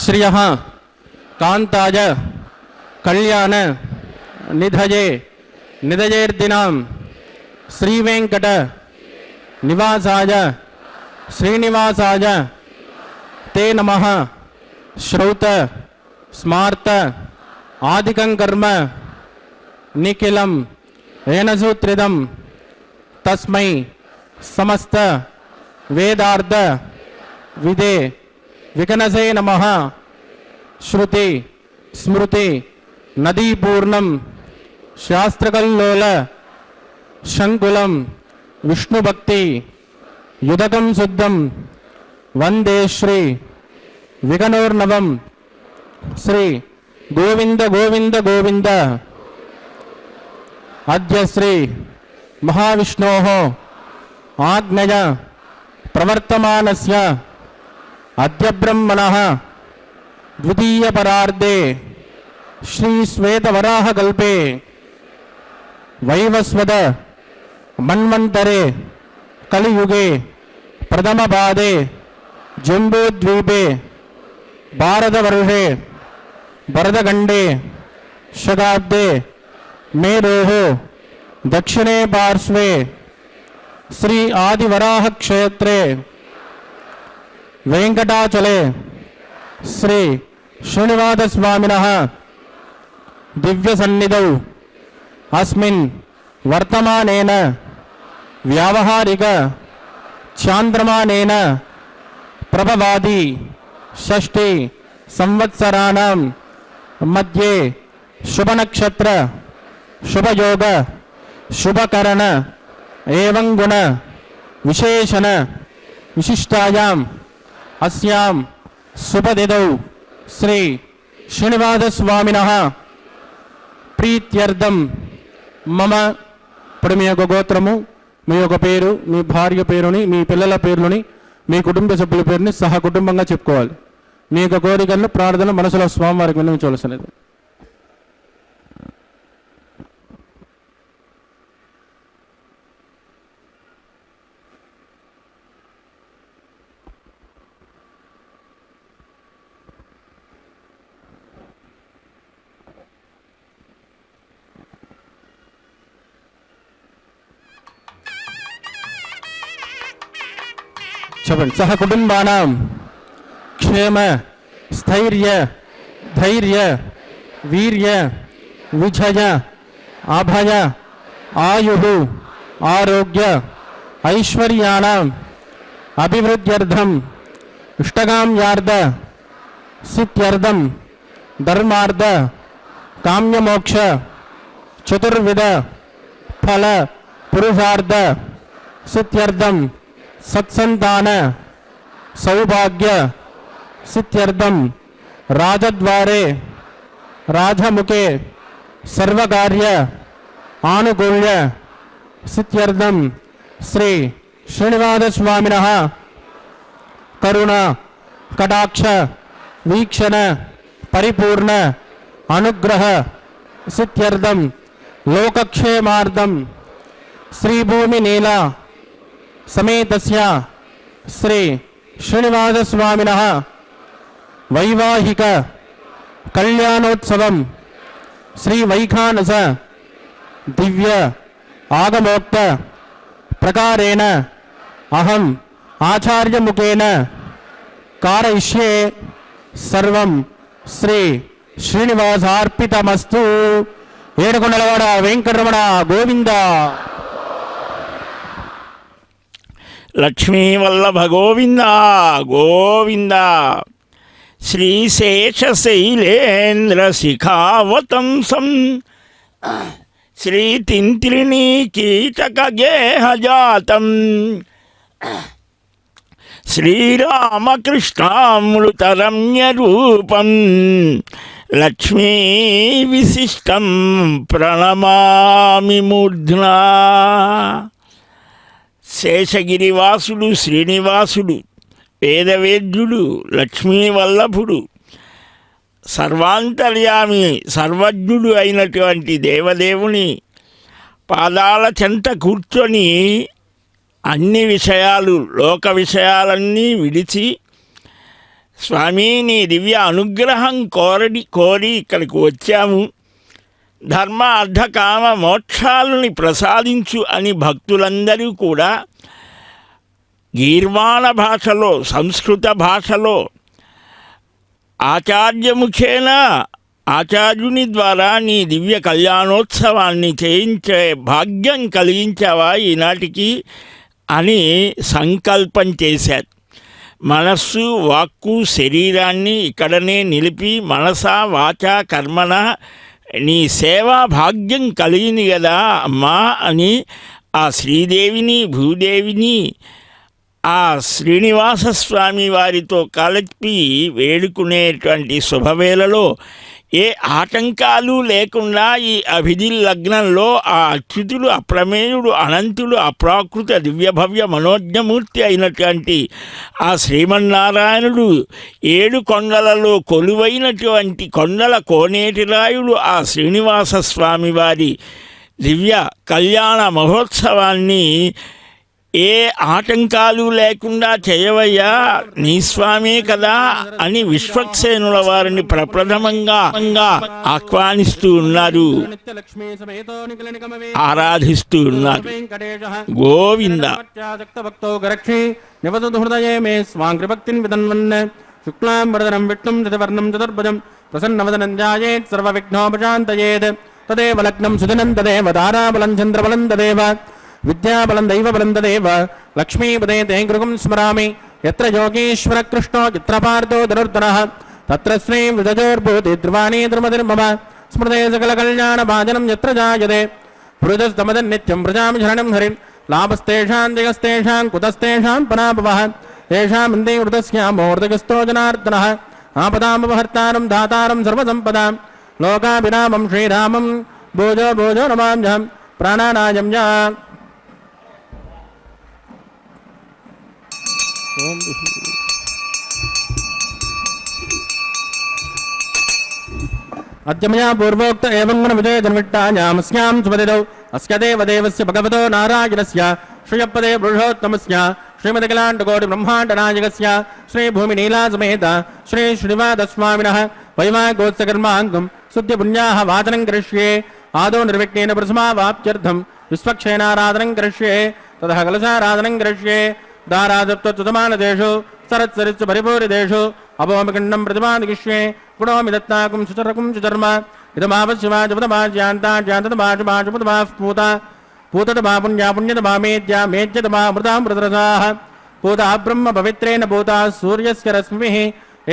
श्रियः कांताय कल्याण निधये निधयेर्दिनां श्रीवेंकट निवासाय श्रीनिवासाय ते नमः। श्रौत स्मार्त आदिकं कर्म निखिलं येनसूत्रिदं तस्मै समस्त वेदार्थ विदे विकनसे नमः। श्रुति स्मृति नदीपूर्णं शास्त्रकल्लोल शंकुलं विष्णुभक्ति युदकं शुद्धं वंदे श्री विकनोर्नवं श्री गोविंद गोविंद गोविंद। अद्य श्री महाविष्णोः आज्ञया प्रवर्तमानस्य अद्य ब्रह्मणः द्वितीय परार्धे श्री श्वेतवराह कल्पे वैवस्वत मन्वन्तरे कलियुगे प्रथम पादे जम्बूद्वीपे भारतवर्षे भरतखण्डे शताब्दे मेरोः दक्षिणे पार्श्वे श्री आदिवराह क्षेत्रे वेंकटाचले श्री श्रीनिवास स्वामिनः दिव्य सन्निधौ अस्मिन् वर्तमानेन व्यावहारिक चांद्रमानेन प्रभवादि षष्ठी संवत्सराणां मध्ये शुभ नक्षत्र शुभ योग शुभ करण एवं गुण विशेषण विशिष्टायां अस्यां शुभतिथौ श्री श्रीनिवास स्वामिनः प्रीत्यर्थं मम ఇప్పుడు మీ యొక్క గోత్రము మీ యొక్క పేరు మీ భార్య పేరుని మీ పిల్లల పేర్లని మీ కుటుంబ సభ్యుల పేరుని సహా కుటుంబంగా చెప్పుకోవాలి. మీ యొక్క కోరికలను ప్రార్థన మనసులో స్వామివారికి విన్నవించవలసినది. చెప్పండి. సహ కుటుంబానాం క్షేమ స్థైర్య ధైర్య వీర్య విజయ అభయ ఆయు ఆరోగ్య ఐశ్వర్యాణం అభివృద్ధ్యర్థం ఇష్టకామ్యార్థ సిద్ధ్యర్థం ధర్మార్థ కామ్యమోక్ష చతుర్విధ ఫల పురుషార్థ సిద్ధ్యర్థం सत्संतान सौभाग्य सिद्ध्यर्थम राजद्वारे राजमुखे सर्वकार्य आनुकूल्य सिद्ध्यर्थम श्री श्रीनिवास स्वामिनः करुणा कटाक्ष वीक्षण परिपूर्ण अनुग्रह सिद्ध्यर्थम लोकक्षेमार्थम श्रीभूमि नीला समेतस्य श्री श्रीनिवास स्वामिनः वैवाहिक कल्याणोत्सवं श्री वैखानस दिव्य आगमोक्त प्रकारेण अहम आचार्य मुखेन कारयिष्ये सर्वं श्री श्रीनिवासार्पितमस्तु। ఏడుకొండలవాడ వెంకటరమణ గోవింద. లక్ష్మీవల్లభ గోవింద గోవింద. శ్రీశేషశైలేంద్ర శిఖావతంసం శ్రీతింత్రిణీ కీటకగేహజాతం శ్రీరామకృష్ణామృతరమ్యరూపం లక్ష్మీ విశిష్టం ప్రణమామి మూర్ధ్నా. శేషగిరివాసుడు శ్రీనివాసుడు వేదవేద్యుడు లక్ష్మీవల్లభుడు సర్వాంతర్యామి సర్వజ్ఞుడు అయినటువంటి దేవదేవుని పాదాల చెంత కూర్చొని అన్ని విషయాలు లోక విషయాలన్నీ విడిచి స్వామి నీ దివ్య అనుగ్రహం కోరి ఇక్కడికి వచ్చాము. ధర్మ అర్థ కామ మోక్షాలని ప్రసాదించు అని భక్తులందరూ కూడా గీర్వాణ భాషలో, సంస్కృత భాషలో ఆచార్యముఖేన ఆచార్యుని ద్వారా నీ దివ్య కళ్యాణోత్సవాన్ని చేయించే భాగ్యం కలిగించావా ఈనాటికి అని సంకల్పం చేశారు. మనస్సు, వాక్కు, శరీరాన్ని ఇక్కడనే నిలిపి మనసా వాచా కర్మణ నీ సేవా భాగ్యం కలిగింది కదా అమ్మా అని ఆ శ్రీదేవిని భూదేవిని ఆ శ్రీనివాస స్వామి వారితో కలిపి వేడుకునేటువంటి శుభవేళలో ఏ ఆటంకాలు లేకుండా ఈ అభిధి లగ్నంలో ఆ అచ్యుతుడు, అప్రమేయుడు, అనంతుడు, అప్రాకృత దివ్యభవ్య మనోజ్ఞమూర్తి అయినటువంటి ఆ శ్రీమన్నారాయణుడు 7 కొండలలో కొలువైనటువంటి కొండల కోనేటిరాయుడు ఆ శ్రీనివాస స్వామి వారి దివ్య కళ్యాణ మహోత్సవాన్ని ఏ ఆటంకాలు లేకుండా చేయవయ్యా, నీ స్వామే కదా అని విశ్వక్సేనుల వారిని ప్రప్రథమంగా ఆహ్వానిస్తూ ఉన్నారు, ఆరాధిస్తూ ఉన్నారు. గోవింద. తదేవ లగ్నం సుదినం తదేవ తారాబలం చంద్రబలం తదేవ విద్యాబలం దైవబలం తదేవ లక్ష్మీపదే తే గృహం స్మరామి. యత్ర యోగేశ్వర కృష్ణో యత్ర పార్థో ధనుర్ధరః తత్ర శ్రీ విదజోర్భూతి ధ్రువాణీ ధర్మధర్మమ స్మృతే సకల కళ్యాణ భాజనం యత్ర జాయతే పురుషస్తమదన్ నిత్యం ప్రజామి శరణం హరిం లాభస్తేషాం జగస్తేషాం కుతస్తేషాం పరాభవః తేషాం ఇందే వృతస్యామోర్ధగస్తో జనార్దనః ఆపదామపహర్తారం దాతారం సర్వసంపదాం లోకాభిరామం శ్రీరామం భోజో భోజో నమామ్యహం ప్రాణానాయం యా. అద్యమయా పూర్వోక్త ఏవం గుణ విజయ జన్మిట్టాయామస్యాం సుపదిదౌ అస్య దేవదేవస్య భగవతో నారాయణస్య శ్రీయపదే పురుషోత్తమస్య శ్రీమదకలాండకోటి బ్రహ్మాండనాయకస్య శ్రీ భూమి నీలాసమేత శ్రీ శ్రీనివాసస్వామినః వైవాగోత్సకర్మాంగం శుద్ధ పుణ్యాః వాచనం కరిష్యే ఆదో నిర్విఘ్నేన ప్రథమావాప్త్యర్థం విశ్వక్షేణారాధనం కరిష్యే తతః కలశారాధనం కరిష్యే దారాజప్తమానదేషు సరత్సరిత్సు పరిపూరిదేషు అపోమఖండం ప్రతిపాదిష్యే గుణోమి దత్తాకం సుచరకం సుచర్మ ఇదమాపశివాజపదమాజ్యాంతాజ్యాంతమాజమాజపదమాః పూతమా పుణ్యా పుణ్యతమా మేద్యా మేద్యతమా మృతామృతరసాః పూతా బ్రహ్మ పవిత్రేణ పూతా సూర్యస్య రశ్మిః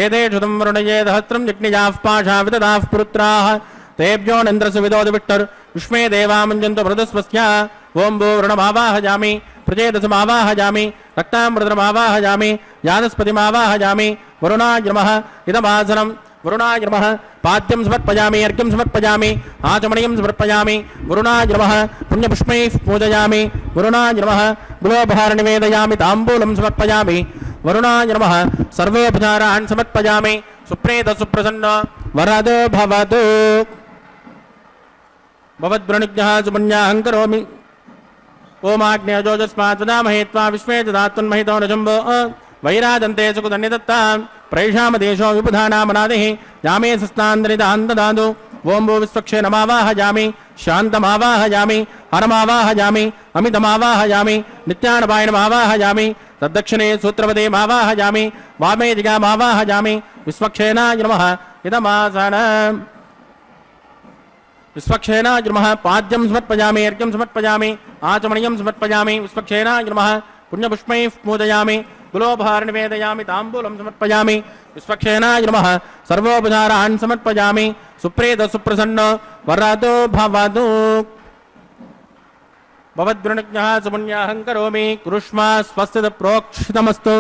ఏతేషు తం వరుణయే సహస్రం యజ్ఞయాః పాశా విదదాః పుత్రాః తేభ్యో నంద్రసు విదోది విట్టర్ విష్మే దేవామంజంతు మృతస్వస్య ఓం భూ వరుణమావాహయామి ప్రచేతసమావాహయామి రక్తామృతమావాహయామి యాదస్పతిమావాహయామి వరుణాయ నమః ఇదమాసనం వరుణాయ నమః పాద్యం సమర్పయామి అర్ఘ్యం సమర్పయామి ఆచమనీయం సమర్పయామి వరుణాయ నమః పుణ్యపుష్పైః పూజయామి వరుణాయ నమః గులోపహార నివేదయామి తాంబూలం సమర్పయామి వరుణాయ నమః సర్వోపచారాన్ సమర్పయామి సుప్రీత సుప్రసన్న వరదో భవతు భవద్వృణిజ్ఞః సుపుణ్యాహం కరోమి ఓమాగ్నేయోజస్మాత్ వదామహే త్వా విశ్వే దదాత్వన్మహితో నజంబో వైరాజంతే సుకుదన్యదత్తాం ప్రైషామదేశో విబుధానామనాదిః యామే సస్తాంద్రిదాంతదాదు ఓం భూ విశ్వక్షేణమావాహయామి శాంతమావాహయామి హరమావాహయామి అమితమావాహయామి నిత్యానపాయనమావాహయామి తద్దక్షిణే సూత్రపదేమావాహయామి వామే దిగామావాహయామి విశ్వక్షేణాయ నమః ఇదమాసనం విశ్వక్షేణాయ నమః పాద్యం సమర్పయామి అర్ఘ్యం సమర్పయామి ఆచమనీయం సమర్పయామి విశ్వక్షేణాయ నమః పుణ్యపుష్పైః పూజయామి గులోపహార నివేదయామి తాంబూలం సమర్పయామి విశ్వక్షేణాయ నమః సర్వోపచారాన్ సమర్పయామి సుప్రీత సుప్రసన్న వరదో భవతు భవద్వృణిజ్ఞః సుపుణ్యాహం కరోమి కురుష్మా స్వస్తిద ప్రోక్షితమస్తు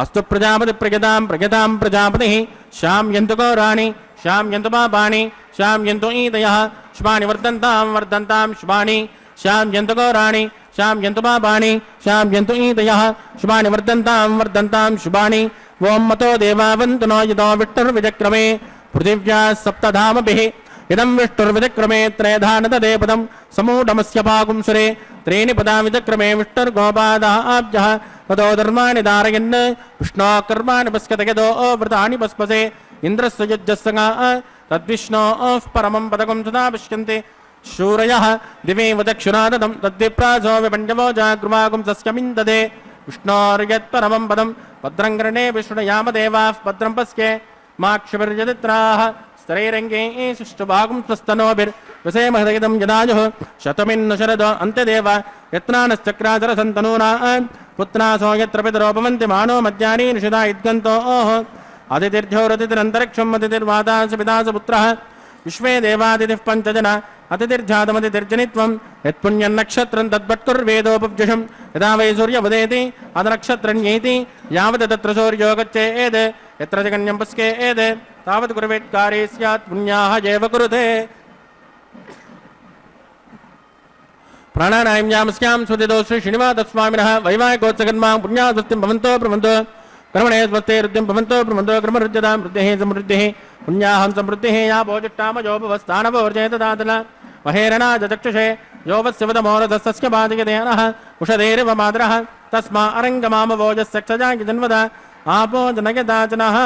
అస్తు ప్రజాపతి ప్రజతాం ప్రజతాం ప్రజాపతిః శామ్యంతు గౌరాణి శామ్యంతు పాపాని శామ్యంతు ఈదయః శుభాని వర్ధంతాం వర్ధంతాం శుభాని శామ్యంతు గౌరాణి శామ్యంతు పాపాని శామ్యంతు ఈదయః శుభాని వర్ధంతాం వర్ధంతాం శుభాని. ఓం మతో దేవావంతు నో యతో విష్ణుర్విచక్రమే పృథివ్యా సప్తధామభిః ఇదం విష్ణుర్విచక్రమే త్రయధానతదేపదం సమూఢమస్య పాగుంసురే త్రీణి పదా విచక్రమే విష్ణుర్గోపాదాబ్జః ततो धर्माणि धारयन् विष्णो कर्माणि पश्यत यदो व्रतानि पस्पसे इन्द्रस्य यज्ञस्सगा तद्विष्णोः परमं पदकं सदा पश्यन्ति शूरयः दिवेव दक्षिणादतं तद्विप्रासो विपञ्चवो जागृवागुं सस्यमिन्ददे विष्णोर्यत्परमं पदं भद्रं कर्णे विष्णुयाम देवाः भद्रं पश्ये माक्षभिर्यदित्राः स्तरैरङ्गे सुष्ठुभागं स्वस्तनोभिर्विषेमहृदयदं यदायुः शतमिन्न शरदो अन्त्यदेव यत्नानश्चक्राचरसन्तनूना पुत्रासो यत्र पितरो भवन्ति मानो मध्यानि निषिधा इद्गन्तोः अतिथिर्झोरतिथिरन्तरिक्षम् अतिथिर्वादास पितास पुत्रः विश्वे देवातिथिः पञ्चजना अतिथिर्जातमतिथिर्जनित्वं यत्पुण्यन्नक्षत्रं तद्वत्कुर्वेदोपब्जषं यदा वै सूर्यवदेति अदनक्षत्रण्येति यावत् तत्र सूर्यो गच्छेत् यत्र जगन्यं पश्येत् तावत् कुर्वेत्कारे स्यात् पुण्याः एव कुरुते प्राणानायम्यामस्यां स्वतितो श्री श्रीनिवासस्वामिनः वैवाहिकोत्सकर्मा पुण्यासस्तिं भवन्तो प्रभवन्तो कर्मणे स्वस्ते रुद्धिं भवन्तो प्रभवन्तो कर्मरुद्यतां वृद्धिः समृद्धिः पुण्याहं समृद्धिः या भोजिष्ठामजोपवस्थानभोर्जयतदातन महेरणाजचक्षुषे योवस्यवदमोरधस्य बाधयतेनः उषधेरिव मातरः तस्मा अरङ्गमामभोजस्सक्षजाङ्गिजन्वद आपो जनयदाचनः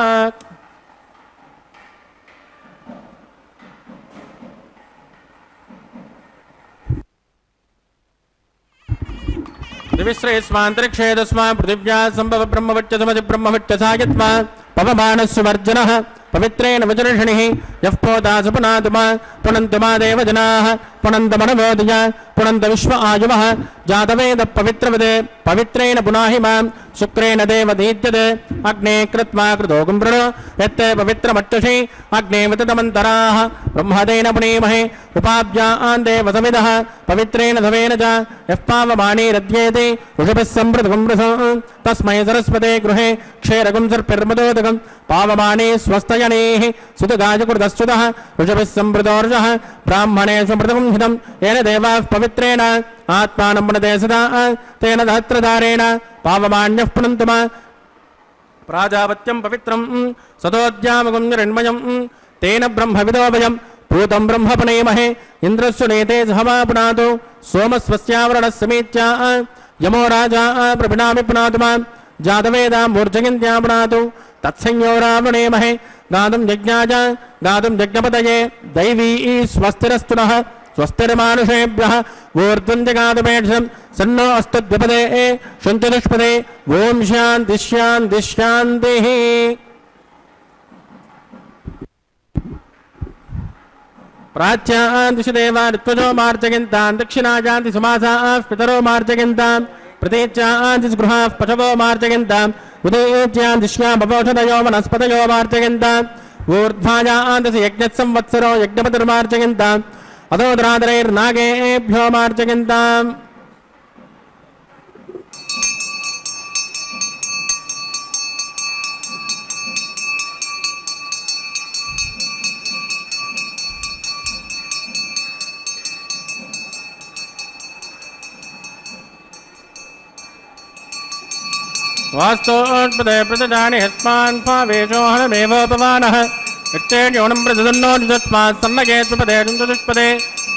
दिविश्रेष्मान्तरिक्षे तस्मात् पृथिव्या सम्भव ब्रह्मवच्चसमति ब्रह्मवच्चसायत्वा पवमानस्य वर्जनः पवित्रेण वचर्षणिः यः पोतासु पुनातुमा पुनन्तुमा देवजनाः पुनन्तमणवोदय पुनन्त विश्व आयुवः जातवेद पवित्रवदे पवित्रेण पुनाहि मां शुक्रेण देवदीत्यते अग्ने कृत्वा कृतोगुं वृणो यत्ते पवित्रमट्टषि अग्ने विततमन्तराः ब्रह्मदेन पुनीमहे उपाभ्यान् देवसमिदः पवित्रेण धवेन च यः पावमानीरद्येति ऋषभिः सम्पृतगुं रसो तस्मै सरस्वते गृहे क्षेरगुं सर्पिर्मदोदकं पावमाने स्वस्तयनेः सुतगाजकृतश्च्युतः ऋषभिः सम्पृतोर्षः ब्राह्मणेषु मृतगुं हितं येन देवाः पवित्रेण आत्मानं पुनते सदा तेन दहत्रधारेण पावमान्यः पुनन्तुमा प्राजापत्यं पवित्रं सदोद्यामगुं निरण्मयं तेन ब्रह्मविदो वयं भूतं ब्रह्म पुनेमहे इन्द्रस्य नेते सहमा पुनातु सोमस्वस्यावरणस्य मेत्या यमो राजा प्रभिनामि पुनातुमा जातवेदां मूर्जयन्त्या पुनातु तत्संयोरावृणेमहे गातुं यज्ञाय गातुं यज्ञपतये दैवी स्वस्तिरस्तुनः स्वस्तिर्मानुषेभ्यः ऊर्ध्वं जगातुमेषं सन्नो अस्तद्विपदे शन्तुष्पदे ॐ शान्ति शान्ति शान्तिः प्राच्यान् दिशि देवा ऋत्वजो मार्जयन्तान् दक्षिणायान्ति समासाः पितरो मार्जयन्तान् प्रतीच्यान् दिशगृहाः पशवो मार्जयन्तान् उदयेच्यान् दिश्यां भवोषधयो वनस्पतयो मार्जयन्तान् ऊर्ध्वायान् दिशि यज्ञसंवत्सरो यज्ञपतिर्मार्जयन्तान् अधोदरादरैर्नागेभ्यो मार्जयन्ताम् वास्तोत्पदे प्रतिदानि हस्मान् भावेशो हनमेवोपमानः नित्येन्योनं प्रतिदन्नो निजस्मात् सन्नगे त्वपदे चतुष्पदे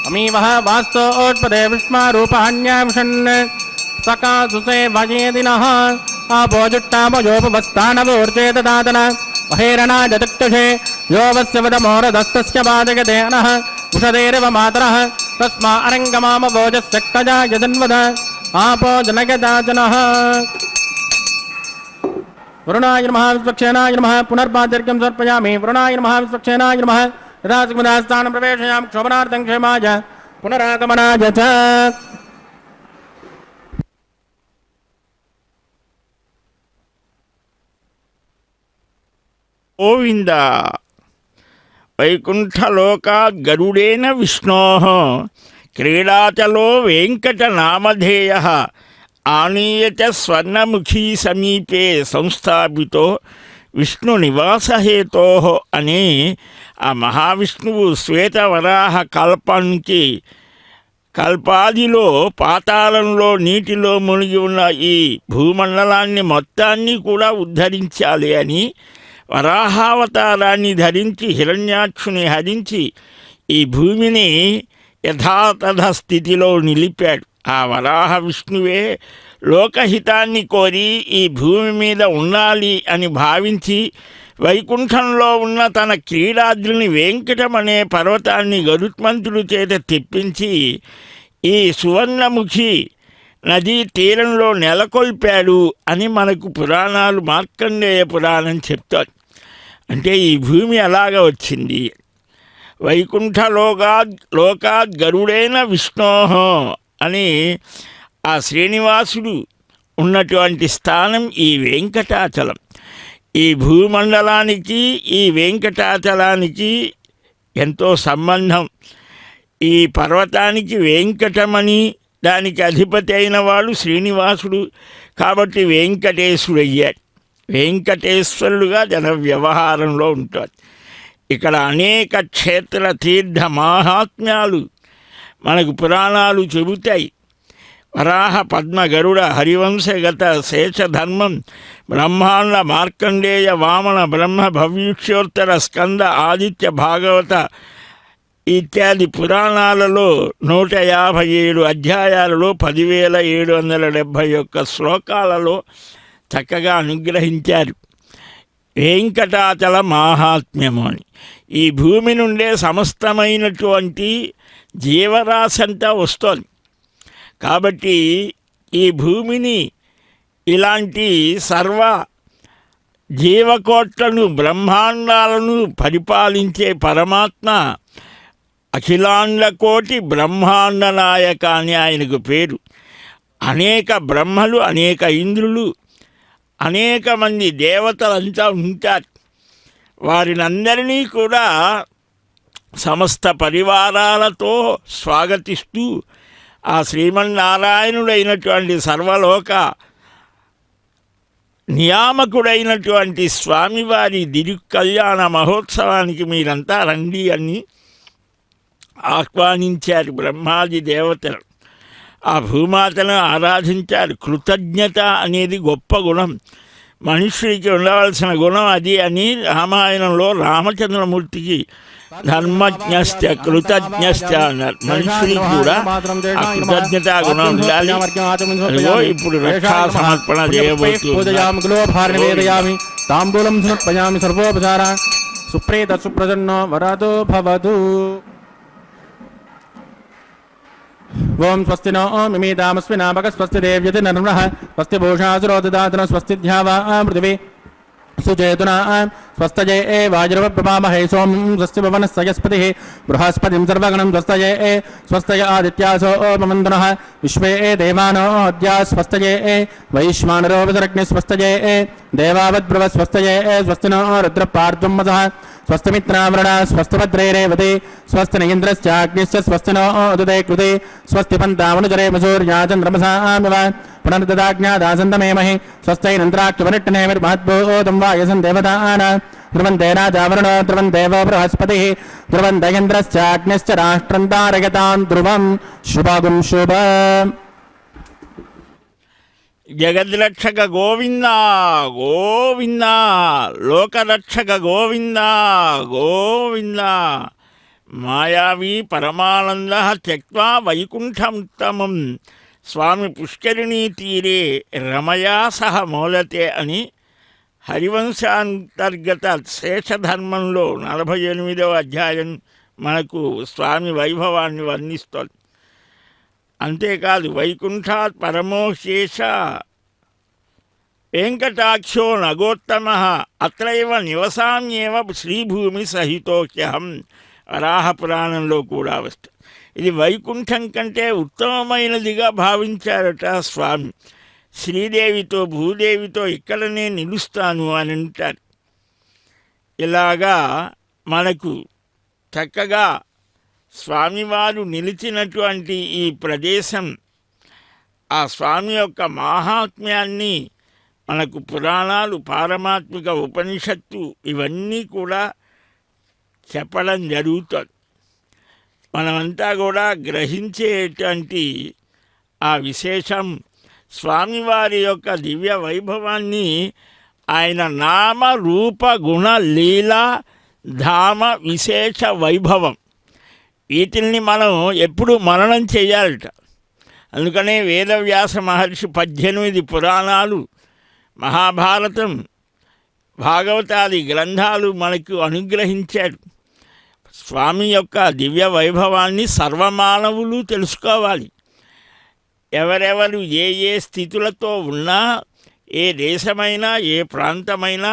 अमीवः वास्तोत्पदे विष्मारूपहान्याविषन् सकासुसे भजेदिनः आपोजुट्टामयोपवस्थानवोर्जेतदातन महेरणाजतक्षुषे यो वस्य वदमोरदस्तस्य बाधयतेनः उषधेरिव मातरः तस्मा अरङ्गमामभोजस्यक्तजा यजन्वद आपो जनयदाचनः वरुणाय नमः विश्वक्षेनाय नमः पुनर्पादर्घ्यं समर्पयामि वरुणाय नमः विश्वक्षेनाय नमः यदा सुखदास्थानं प्रवेशयामि क्षोभनार्थं क्षेमाय पुनरागमनाय च गोविन्द वैकुण्ठलोकात् गरुडेन विष्णोः क्रीडाचलो वेङ्कटनामधेयः आनीय च स्वर्णमुखी समीपे संस्थापितो విష్ణునివాసహేతోః అని ఆ మహావిష్ణువు శ్వేతవరాహ కల్పానికి కల్పాదిలో పాతాళంలో నీటిలో మునిగి ఉన్న ఈ భూమండలాన్ని మొత్తాన్ని కూడా ఉద్ధరించాలి అని వరాహావతారాన్ని ధరించి హిరణ్యాక్షుని హరించి ఈ భూమిని యథాతథ స్థితిలో నిలిపాడు. ఆ వరాహ విష్ణువే లోకహితాన్ని కోరి ఈ భూమి మీద ఉండాలి అని భావించి వైకుంఠంలో ఉన్న తన క్రీడాద్రిని వెంకటమనే పర్వతాన్ని గరుత్మంతుడి చేత తెప్పించి ఈ సువర్ణముఖి నదీ తీరంలో నెలకొల్పాడు అని మనకు పురాణాలు మార్కండేయ పురాణం చెప్తారు. అంటే ఈ భూమి అలాగ వచ్చింది. వైకుంఠ లోకాద్ గరుడైన విష్ణోహ అని ఆ శ్రీనివాసుడు ఉన్నటువంటి స్థానం ఈ వెంకటాచలం. ఈ భూమండలానికి ఈ వెంకటాచలానికి ఎంతో సంబంధం. ఈ పర్వతానికి వెంకటమని దానికి అధిపతి అయిన వాడు శ్రీనివాసుడు కాబట్టి వెంకటేశుడు అయ్యాడు. వెంకటేశ్వరుడుగా జన వ్యవహారంలో ఉంటాడు. ఇక్కడ అనేక క్షేత్ర తీర్థ మాహాత్మ్యాలు మనకు పురాణాలు చెబుతాయి. వరాహ పద్మ గరుడ హరివంశగత శేషధర్మం బ్రహ్మాండ మార్కండేయ వామన బ్రహ్మ భవిష్యోత్తర స్కంద ఆదిత్య భాగవత ఇత్యాది పురాణాలలో 157 అధ్యాయాలలో 10,771 శ్లోకాలలో చక్కగా అనుగ్రహించారు వెంకటాచల మాహాత్మ్యము అని. ఈ భూమి నుండే సమస్తమైనటువంటి జీవరాశి అంతా వస్తోంది. కాబట్టి ఈ భూమిని ఇలాంటి సర్వ జీవకోట్లను బ్రహ్మాండాలను పరిపాలించే పరమాత్మ అఖిలాండ కోటి బ్రహ్మాండ నాయక అని ఆయనకు పేరు. అనేక బ్రహ్మలు, అనేక ఇంద్రులు, అనేక మంది దేవతలంతా ఉంటారు. వారినందరినీ కూడా సమస్త పరివారాలతో స్వాగతిస్తూ ఆ శ్రీమన్నారాయణుడైనటువంటి సర్వలోక నియామకుడైనటువంటి స్వామివారి తిరుకల్యాణ మహోత్సవానికి మీరంతా రండి అని ఆహ్వానించారు బ్రహ్మాది దేవతలు. ఆ భూమాతను ఆరాధించారు. కృతజ్ఞత అనేది గొప్ప గుణం, మనుష్యుడికి ఉండవలసిన గుణం అది అని రామాయణంలో రామచంద్రమూర్తికి ధర్మజ్ఞశ్చ కృతజ్ఞశ్చ అన్నారు. మనుష్యుడికి కూడా ఆ కృతజ్ఞతా గుణం ఉండాలి. అదిగో ఇప్పుడు రక్షా సమర్పణ చేయబోతున్నాను. తాంబూలం సమర్పయామి సర్వోపచార సుప్రేత సుప్రసన్నో వరదో భవతు. ఓం స్వస్తి నో మిమీతామస్మినాపక స్వస్తి దేవ్యతి నర్మః స్వస్తి భూషాసురో దదాతన స్వస్తి ధ్యావా పృథివీ సుచేతునా స్వస్తజే వాజురవప్రభామహే సోమం స్వస్తి భవనస్సయస్పతిః బృహస్పతిం సర్వగణం స్వస్తజే స్వస్తయ ఆదిత్యాసో మమందునః విశ్వే దేవానో అద్యా స్వస్తజే వైశ్వానరో విసరగ్ని స్వస్తజే దేవావద్భ్రవ స్వస్తజే స్వస్తినో రుద్రపార్ధ్వం వసః స్వస్తిమిత్రావరణ స్వస్తిభద్రైరేవతి స్వస్తి ఇంద్రశ్చాగ్నిశ్చ స్వస్తినో ఉదదే కృతే స్వస్తి పంతామనుచరే మసూర్యా చంద్రమసామివ పునర్దదాజ్ఞాదాసంతమేమహి స్వస్థైరింద్రాక్షపరిట్టనేమిర్మహద్భూతం వాయసం దేవతాన ధ్రువంతే రాజావరుణో ధ్రువం దేవో బృహస్పతిః ధ్రువంత ఇంద్రశ్చాగ్నిశ్చ రాష్ట్రం తారయతాం ధ్రువం శుభగుం శుభ. జగద్రక్షక గోవింద గోవింద, లోకరక్షక గోవింద గోవింద. మాయావి పరమానంద త్యక్వా వైకుంఠముత్తమం స్వామి పుష్కరిణీ తీరే రమయా సహ మౌలతే అని హరివంశాంతర్గత శేషధర్మంలో 48వ అధ్యాయం మనకు స్వామి వైభవాన్ని వర్ణిస్తోంది. అంతేకాదు వైకుంఠాత్ పరమోశేష వెంకటాక్షో నగోత్తమ అత్రైవ నివసామ్యేవ శ్రీభూమి సహితోక్యహం వరాహ పురాణంలో కూడా వస్తుంది. ఇది వైకుంఠం కంటే ఉత్తమమైనదిగా భావించారట స్వామి. శ్రీదేవితో భూదేవితో ఇక్కడనే నిలుస్తాను అని అంటారు. ఇలాగా మనకు చక్కగా స్వామివారు నిలిచినటువంటి ఈ ప్రదేశం, ఆ స్వామి యొక్క మాహాత్మ్యాన్ని మనకు పురాణాలు, పారమాత్మిక ఉపనిషత్తు ఇవన్నీ కూడా చెప్పడం జరుగుతుంది. మనమంతా కూడా గ్రహించేటువంటి ఆ విశేషం స్వామివారి యొక్క దివ్య వైభవాన్ని ఆయన నామ రూప గుణ లీలా ధామ విశేష వైభవం వీటిల్ని మనం ఎప్పుడు మననం చేయాలట. అందుకనే వేదవ్యాస మహర్షి 18 పురాణాలు, మహాభారతం, భాగవతాది గ్రంథాలు మనకు అనుగ్రహించాడు. స్వామి యొక్క దివ్య వైభవాన్ని సర్వమానవులు తెలుసుకోవాలి. ఎవరెవరు ఏ ఏ స్థితులతో ఉన్నా, ఏ దేశమైనా, ఏ ప్రాంతమైనా,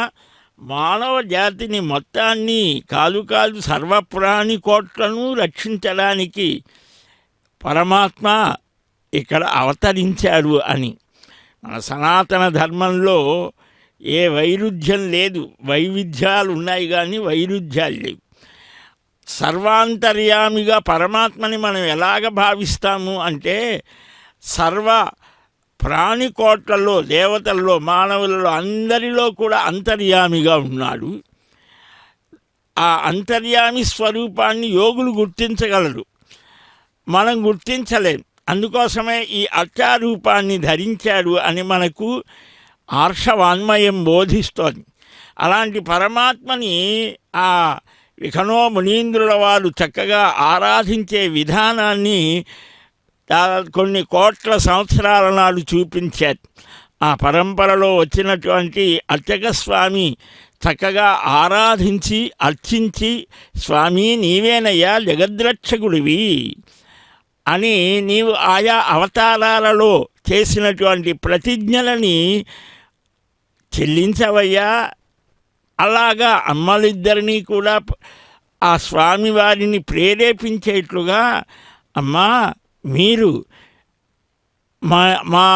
మానవ జాతిని మొత్తాన్ని కాదు సర్వప్రాణి కోట్లను రక్షించడానికి పరమాత్మ ఇక్కడ అవతరించాడు అని. మన సనాతన ధర్మంలో ఏ వైరుధ్యం లేదు, వైవిధ్యాలు ఉన్నాయి కానీ వైరుధ్యాలు లేవు. సర్వాంతర్యామిగా పరమాత్మని మనం ఎలాగ భావిస్తాము అంటే, సర్వ ప్రాణికోట్లలో, దేవతల్లో, మానవులలో అందరిలో కూడా అంతర్యామిగా ఉన్నాడు. ఆ అంతర్యామి స్వరూపాన్ని యోగులు గుర్తించగలరు, మనం గుర్తించలేం. అందుకోసమే ఈ అర్చారూపాన్ని ధరించాడు అని మనకు ఆర్షవాన్మయం బోధిస్తోంది. అలాంటి పరమాత్మని ఆ విఖనో మునీంద్రుల వారు చక్కగా ఆరాధించే విధానాన్ని కొన్ని కోట్ల సంవత్సరాల నాడు చూపించారు. ఆ పరంపరలో వచ్చినటువంటి అర్చక స్వామి చక్కగా ఆరాధించి అర్చించి, స్వామి నీవేనయ్యా జగద్రక్షకుడివి అని నీవు ఆయా అవతారాలలో చేసినటువంటి ప్రతిజ్ఞలని చెల్లించవయ్యా. అలాగా అమ్మలిద్దరినీ కూడా ఆ స్వామివారిని ప్రేరేపించేట్లుగా, అమ్మా మీరు మా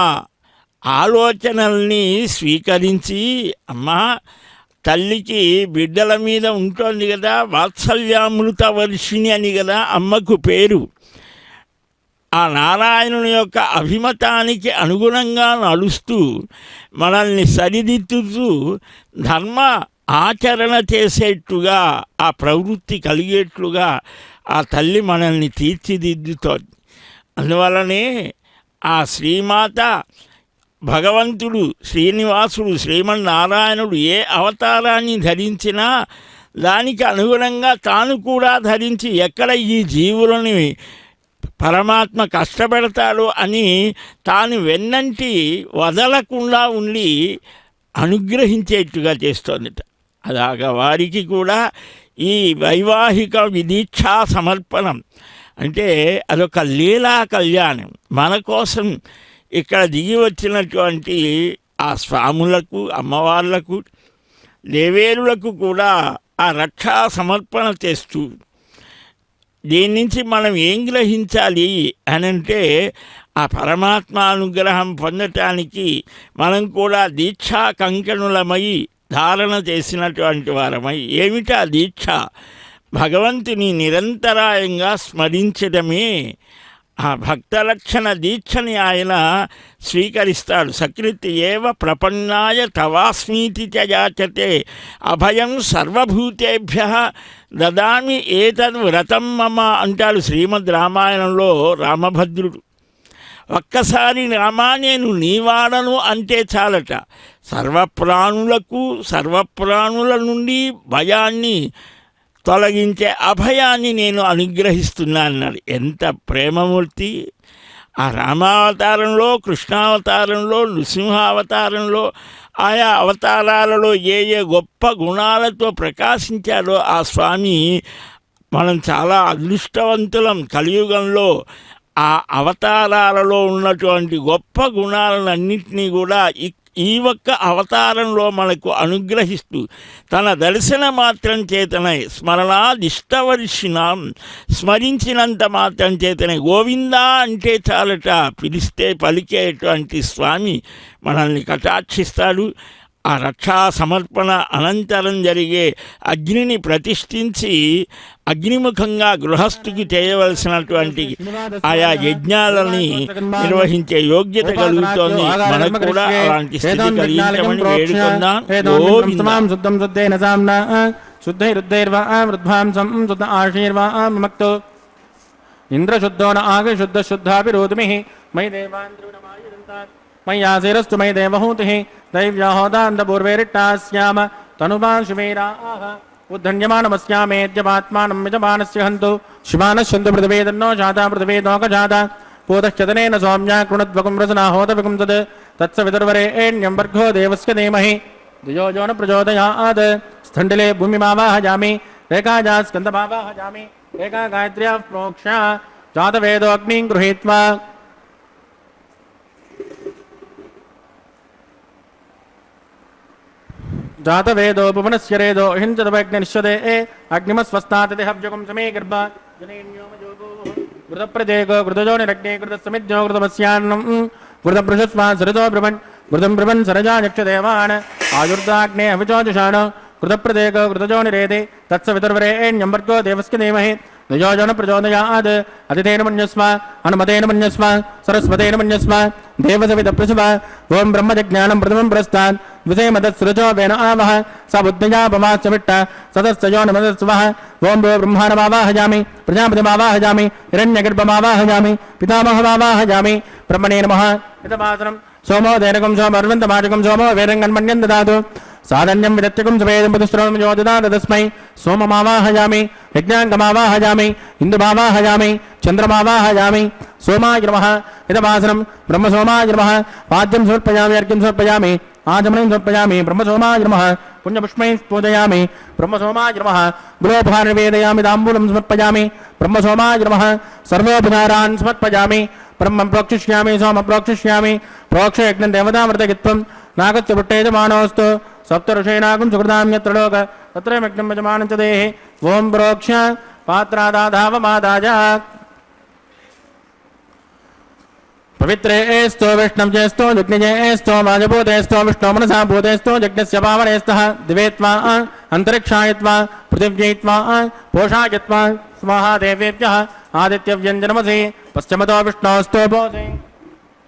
ఆలోచనల్ని స్వీకరించి, అమ్మా తల్లికి బిడ్డల మీద ఉంటుంది కదా వాత్సల్యామృత వర్షిణి అని కదా అమ్మకు పేరు. ఆ నారాయణుని యొక్క అభిమతానికి అనుగుణంగా నడుస్తూ, మనల్ని సరిదిద్దుతూ, ధర్మ ఆచరణ చేసేట్టుగా, ఆ ప్రవృత్తి కలిగేట్లుగా ఆ తల్లి మనల్ని తీర్చిదిద్దుతోంది. అందువలనే ఆ శ్రీమాత భగవంతుడు, శ్రీనివాసుడు, శ్రీమన్నారాయణుడు ఏ అవతారాన్ని ధరించినా దానికి అనుగుణంగా తాను కూడా ధరించి, ఎక్కడ ఈ జీవులని పరమాత్మ కష్టపెడతాడు అని తాను వెన్నంటి వదలకుండా ఉండి అనుగ్రహించేట్టుగా చేస్తోందిట. అలాగా వారికి కూడా ఈ వైవాహిక విదీక్షా సమర్పణం అంటే అదొక లీలా కళ్యాణం. మన కోసం ఇక్కడ దిగి వచ్చినటువంటి ఆ స్వాములకు, అమ్మవార్లకు, దేవేరులకు కూడా ఆ రక్షా సమర్పణ చేస్తూ, దీని నుంచి మనం ఏం గ్రహించాలి అనంటే, ఆ పరమాత్మానుగ్రహం పొందటానికి మనం కూడా దీక్షా కంకణులమై ధారణ చేసినటువంటి వారమై, ఏమిటా దీక్ష? భగవంతుని నిరంతరాయంగా స్మరించడమే. ఆ భక్తలక్షణ దీక్షని ఆయన స్వీకరిస్తాడు. సకృత్ ఏవ ప్రపన్నాయ తవాస్మీతి చ యాచతే అభయం సర్వభూతేభ్య దదామి ఏతద్ వ్రతం మమ అంటాడు శ్రీమద్ రామాయణంలో రామభద్రుడు. ఒక్కసారి రామా నేను నీవాడను అంటే చాలట, సర్వప్రాణుల నుండి భయాన్ని తొలగించే అభయాన్ని నేను అనుగ్రహిస్తున్నానన్నాడు. ఎంత ప్రేమమూర్తి! ఆ రామావతారంలో, కృష్ణావతారంలో, నృసింహావతారంలో, ఆయా అవతారాలలో ఏ ఏ గొప్ప గుణాలతో ప్రకాశించాడో ఆ స్వామి, మనం చాలా అదృష్టవంతులం. కలియుగంలో ఆ అవతారాలలో ఉన్నటువంటి గొప్ప గుణాలన్నింటినీ కూడా ఈ ఒక్క అవతారంలో మనకు అనుగ్రహిస్తూ, తన దర్శన మాత్రం చేతనే స్మరణాదిష్టవర్షిణాం, స్మరించినంత మాత్రం చేతనే గోవిందా అంటే చాలట, పిలిస్తే పలికేటువంటి స్వామి మనల్ని కటాక్షిస్తాడు. ఆ రక్షా సమర్పణ అనంతరం జరిగే అగ్నిని ప్రతిష్ఠించి అగ్నిముఖంగా గృహస్థుకి చేయవలసినటువంటి ఆయా యజ్ఞాలని నిర్వహించే యోగ్యత కలుగుతోంది. మనకు కూడా అలాంటి స్థితి కలిగించమని వేడుకుందాం. ఇంద్రశుద్ధో న ఆగ శుద్ధ శుద్ధాభిరోధమి మయి దేవాంద్రుణమాయుదంతాత్ మయ్యాసేరస్తు మయి దేవహూతి దైవ్యాహోదాంతపూర్వేరిట్టాస్యామ తనుమాన్ శివేరాః ఉద్ధన్యమానమస్యామేద్యమాత్మానం యజమానస్య హంతు శివానశ్చందు పృథివీ తన్నో జాతా పృథివీ తోకజాతా पूतश्चतनेन सौम्या कृणद्वकं रसना होतविकं तद् तत्सवितुर्वरेण्यं वर्गो देवस्य धीमहि धियो यो न प्रचोदयात् स्थण्डिले भूमिमावाहयामि एकाजा स्कन्दमावाहयामि एका गायत्र्याः प्रोक्ष्य जातवेदो अग्निं गृहीत्वा जातवेदोपवनस्य रेदो हिंसदवैग्निश्वदे अग्निमस्वस्तातिथि हव्यकं समे गर्भ जनेन्योमयोगो घृतप्रदेको घृतजोनिरग्ने घृतसमिद्यो घृतमस्यान्नं घृतपृषस्वा सरजो ब्रह्मन् घृतं ब्रह्मन् सरजा यक्षदेवान् आयुर्दाग्ने हविचोजुषाण घृतप्रदेको घृतजोनिरेदे तत्सवितुर्वरेण्यं वर्गो देवस्य धीमहि धियो यो न प्रचोदयात् अतिथेन मन्यस्व हनुमतेन मन्यस्व सरस्वतेन मन्यस्व देवसवितप्रसव ओं ब्रह्मजज्ञानं प्रथमं पुरस्तात् विषयमदत्सृजो वेन आवह स बुद्धिया पवाच्यमिट्ट सदस्यो नमदस्वः ओं भो ब्रह्माणमावाहयामि प्रजापतिमावाहयामि हिरण्यगर्भमावाहयामि पितामहमावाहयामि ब्रह्मणे नमः इदमासनं सोमो दैनकं सोमर्वन्तमाजकं सोमो वेदङ्गन्मन्यं ददातु साधन्यं विदत्यकं सवेदं प्रतिश्रोणं यो ददात तस्मै सोममावाहयामि यज्ञाङ्गमावाहयामि इन्दुमावाहयामि चन्द्रमावाहयामि सोमाय नमः इदमासनं ब्रह्मसोमाय नमः पाद्यं समर्पयामि अर्घ्यं समर्पयामि आचमनं समर्पयामि ब्रह्मसोमाय नमः पुण्यपुष्पैः पूजयामि ब्रह्मसोमाय नमः गुरोपहारं निवेदयामि ताम्बूलं समर्पयामि ब्रह्मसोमाय नमः सर्वोपचारान् समर्पयामि ब्रह्मं प्रोक्षिष्यामि सोमं प्रोक्षिष्यामि प्रोक्षयज्ञं देवतामृतगित्वं नागस्य पुट्टेजमानोऽस्तु सप्तऋषीणागं सुकृतां यत्र लोक तत्र यज्ञं यजमानं च देहि ओं प्रोक्ष्य पात्रादाधावमादाय पवित्रेस्तो विष्णुजेस्तो यज्ञजेस्तो वाजभूतेस्तो विष्णो मनसा भूतेस्तो यज्ञस्य पावनेस्तः दिवेत्वा अन्तरिक्षायत्वा पृथिव्यैत्वा पोषायत्वा स्वाहा देवेभ्यः आदित्यव्यञ्जनमसि पश्चिमतो विष्णोस्तो भोसे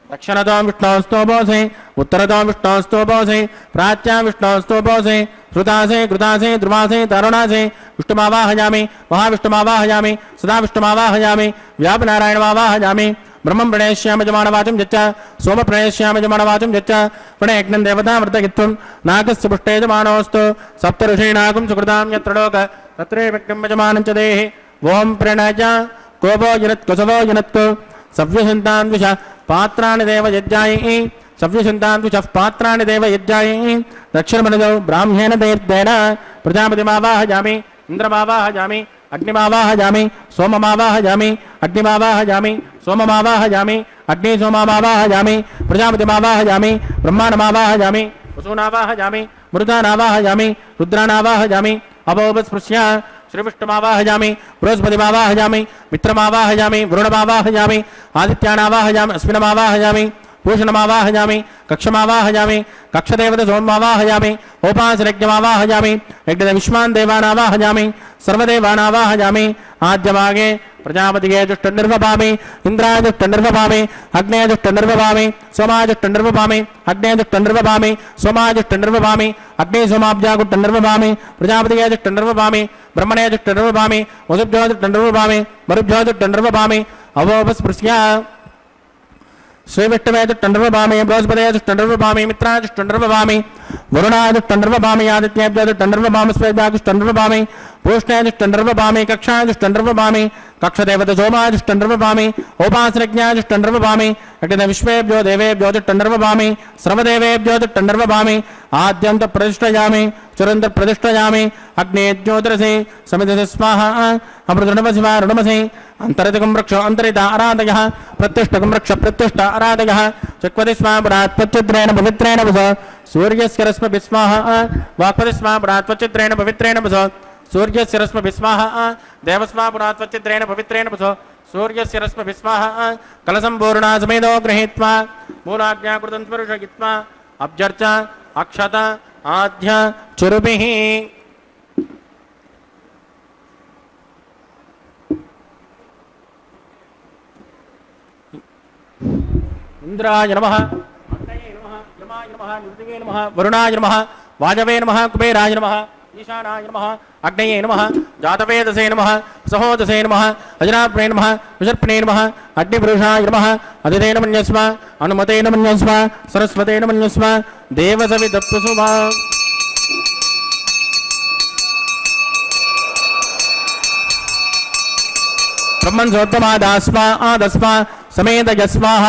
दक्षिणतो विष्णोस्तो भोसे उत्तरतो विष्णोस्तो भोसे प्राच्या विष्णोस्तो भोसे श्रुतासे कृतासे ध्रुवासे तरुणासे विष्णुमावाहयामि महाविष्णुमावाहयामि सदा विष्णुमावाहयामि व्यापनारायणमावाहयामि ब्रह्मं प्रणेष्यामि जमानवाचं यच्च सोम प्रणेष्यामि जमानवाचं यच्च प्रणयज्ञं देवतामृतगित्वं नागस्य पुष्टे जमानोऽस्तु सप्तऋषीणागं सुकृतां यत्र लोक तत्रैव यज्ञं यजमानं च देहि ओं प्रणय कोपो जनत्कुसवो जनत्कु सव्यसन्तान् विष पात्राणि देव यज्ञायै सव्यसन्तान् विषः पात्राणि देव यज्ञायै दक्षिणमनदौ ब्राह्मेण तीर्थेन प्रजापतिमावाहयामि इन्द्रमावाहयामि अग्निमावाहयामि सोममावाहयामि अग्निमावाहयामि सोममावाहयामि अग्नि सोममावाहयामि प्रजापतिमावाहयामि ब्रह्माणमावाहयामि वसूनावाहयामि मृतानावाहयामि रुद्रानावाहयामि अभोपस्पृश्य श्रीविष्णुमावाहयामि बृहस्पतिमावाहयामि मित्रमावाहयामि वरुणमावाहयामि आदित्यानावाहयामि अश्विनमावाहयामि पूषणमावाहयामि कक्षमावाहयामि कक्षदेवत सोममावाहयामि उपासनज्ञमावाहयामि यज्ञविश्वान् देवानावाहयामि सर्वदेवानावाहयामि आद्यभागे प्रजापतिगे दुष्टनिर्वपामि इन्द्राय दुष्टनिर्वपामि अग्नेय दुष्टनिर्वपामि सोमाय दुष्टनिर्वपामि अग्नेय दुष्टनिर्वपामि सोमाय दुष्टनिर्वपामि अग्नेय सोमाब्जागुष्टनिर्वपामि प्रजापतिगे दुष्टनिर्वपामि ब्रह्मणे दुष्टनिर्वपामि वसुभ्यो दुष्टनिर्वपामि मरुभ्यो दुष्टनिर्वपामि अवोपस्पृश्य श्रीविष्णवे दुष्टनिर्वपामि बृहस्पतये दुष्टनिर्वपामि मित्राय दुष्टनिर्वपामि वरुणाय दुष्टनिर्वपामि आदित्येभ्यो दुष्टनिर्वपामि स्वेभ्यः दुष्टनिर्वपामि पूष्णे दुष्टनिर्वपामि कक्षाय दुष्टनिर्वपामि कक्षदेवत सोमाय दुष्टनिर्वपामि उपासनज्ञाय दुष्टनिर्वपामि अग्निविश्वेभ्यो देवेभ्यो दुष्टनिर्वपामि सर्वदेवेभ्यो दुष्टनिर्वपामि आद्यं तु प्रतिष्ठयामि चुरन्त प्रतिष्ठयामि अग्ने ज्योतिरसि समिधसे स्वाहा अमृतृणवसि वा ऋणमसि अन्तरितकं वृक्ष अन्तरित आराधयः प्रतिष्ठकं वृक्ष प्रतिष्ठ आराधयः चक्वति स्वापरात् त्वच्चित्रेण पवित्रेण वस सूर्यस्य रश्मिभिः स्वाहा वाक्पति स्वापरात् त्वच्चित्रेण पवित्रेण वस सूर्यस्य रश्मिभिः स्वाहा देवस्वापरात् त्वच्चित्रेण पवित्रेण वस सूर्यस्य रश्मिभिः स्वाहा कलशं पूर्णा समेतो गृहीत्वा मूलाज्ञाकृतं स्पर्शयित्वा अभ्यर्च अक्षत आद्य चुरुभिः इंद्राय नमः अग्नये नमः यमाय नमः निरुतिगे नमः वरुणाय नमः वाजवे नमः कुबेराय नमः ईशानाय नमः अग्नये नमः जातवेदसे नमः सहोदसे नमः अजनात्मने नमः विसर्पणे नमः अग्निपुरुषाय नमः अदितेन मन्यस्व अनुमतेन मन्यस्व सरस्वतेन मन्यस्व देवसवितप्रसुभा ब्रह्मन् सोत्तमादास्मा आदस्मा समेत यस्माः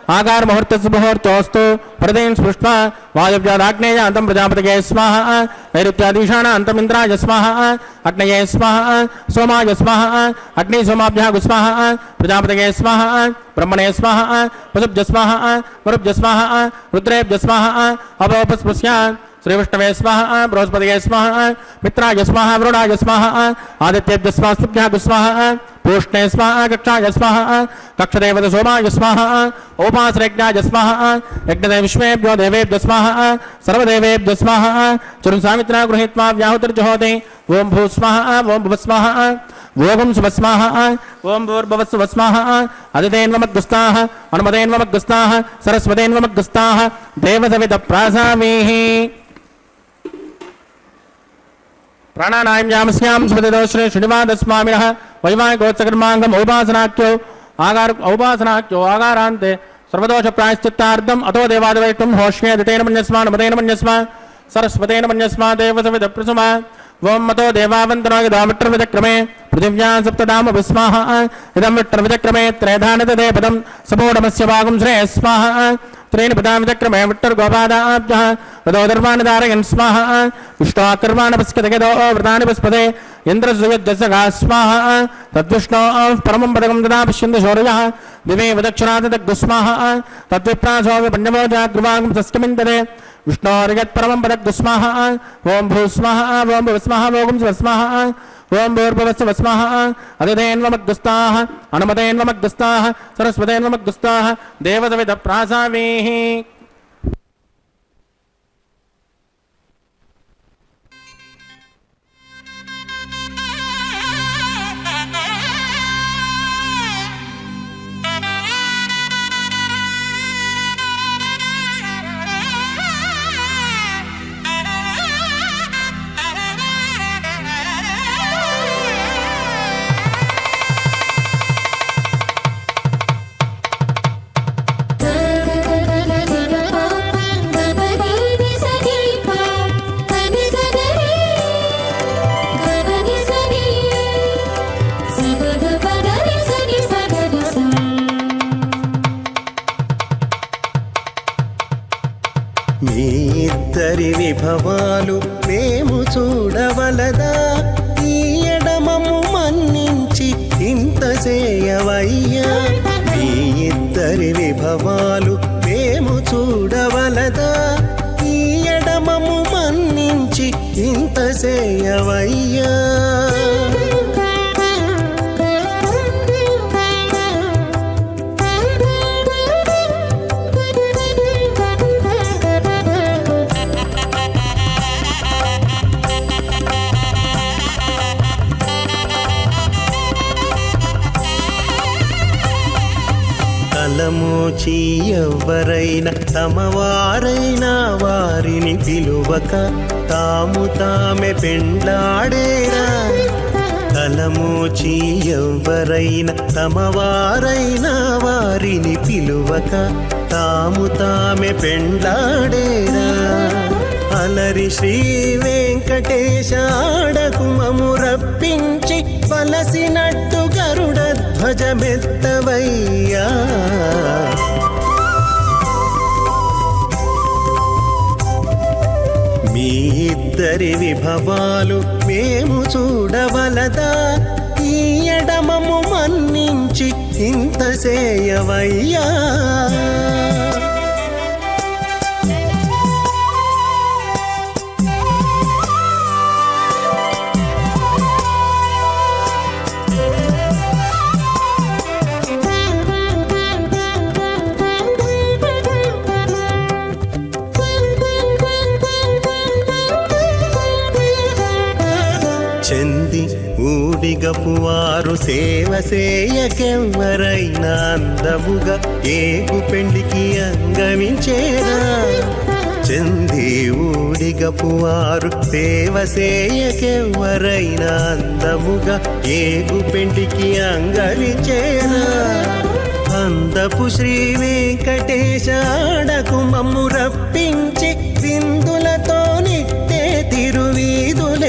आकार मुहूर्तस्य मुहूर्तोऽस्तु प्रदेन स्पृष्ट्वा वायव्यादाग्नेयान्तं प्रजापतये स्वाहा नैऋत्यादीशानान्तम् इन्द्राय स्वाहा अग्नये स्वाहा सोमाय स्वाहा अग्नि सोमाभ्यः स्वाहा प्रजापतये स्वाहा ब्रह्मणे स्वाहा वसुभ्य स्वाहा वरुभ्य स्वाहा रुद्रेभ्य स्वाहा अपोपस्पृश्य श्रीविष्णवे स्वाहा बृहस्पतये स्वाहा मित्राय स्वाहा वरुणाय स्वाहा आदित्येभ्यः स्वास्तुभ्यः स्वाहा पूष्णे स्वाहा कक्षाय स्वाहा कक्षदेवत सोमाय स्वाहा औपासरेज्ञाय स्वाहा यज्ञदे विश्वेभ्यो देवेभ्यः स्वाहा सर्वदेवेभ्यः स्वाहा चरुसामित्रा गृहीत्वा व्याहुतिर्जुहोति ओं भू स्वाहा ओं भुव स्वाहा ओं सुव स्वाहा ओं भूर्भुवस्सुव स्वाहा अदितेन्वमग्गस्ताः अनुमतेन्वमग्गस्ताः सरस्वतेन्वमग्गस्ताः देवसवितप्रासामीः प्राणानायं यामस्यां स्मृतिदोश्री श्रीनिवासस्वामिनः वैवाहिकोत्सकर्माङ्गम् औपासनाख्यो आगारान्ते सर्वदोषप्रायश्चित्तार्थम् अतो देवादिवैष्णुं होष्ये दितेन मन्यस्मा नमतेन मन्यस्मा सरस्वतेन मन्यस्मा देवसवितप्रसुमा ओं मतो देवावन्तनो यदामिट्रविचक्रमे पृथिव्यां सप्तदाम विस्माः इदं विट्रविचक्रमे त्रयधानदे पदं समूढमस्य वागुं श्रेयः स्वाहा त्रेण पदां विचक्रमे विट्टर्गोपादाभ्यः तदोदर्वाणि धारयन् स्वाहा विष्णोकर्माणपस्कतगदो व्रतानि पुष्पते इन्द्रसुयद्दशगा स्वाहा तद्विष्णोः परमं पदकं तदा पश्यन्ति शौर्यः दिवे विदक्षिणादग्गुस्माः तद्विप्रासो विपण्यवो जाग्रुवागं सस्कमिन्दते विष्णोर्यत्परमं पदग्गुस्माः ओं भूस्वाहा ओं भुवस्वाहा ओं स्वस्वाहा ओं भूर्भुवस्वस्वाहा अदितेन्वमग्गस्ताः अनुमतेन्वमग्गस्ताः सरस्वतेन्वमग्गस्ताः देवसवितप्रासामीः మీ ఇద్దరి విభవాలు మేము చూడవలదా ఈ ఎడమము మన్నించి ఇంత చేయవయ్యా మీ ఇద్దరి విభవాలు మేము చూడవలదా ఈ ఎడమము మన్నించి ఇంత చేయవయ్యా తలమోచి ఎవ్వరైనా తమవారైనా వారిని పిలువక తాము తామే పెండ్లాడేరా తలమోచి ఎవ్వరైనా తమవారైనా వారిని పిలువక తాము తామే పెండ్లాడేరా అలరి శ్రీ వెంకటేశ ఆడకుమము రప్పించి వలసినట్టు గరుడ ధ్వజమెత్తవయ్యా మీ ఇద్దరి విభవాలు మేము చూడవలదా ఈ ఎడమము మన్నించి ఇంత చేయవయ్యా చెంది ఊడిగపువారు సేవ సేయకెవ్వరైనా అందముగా ఏగు పెండికి అంగమించేరా చెంది ఊడిగపువారు సేవ సేయకెవ్వరైనా అందముగా ఏగు పెండికి అంగమించేరా అందపు శ్రీ వెంకటేశ ఆడకు మమ్ము రప్పించి విందులతో నిట్టే తిరువీధులేగవయ్యా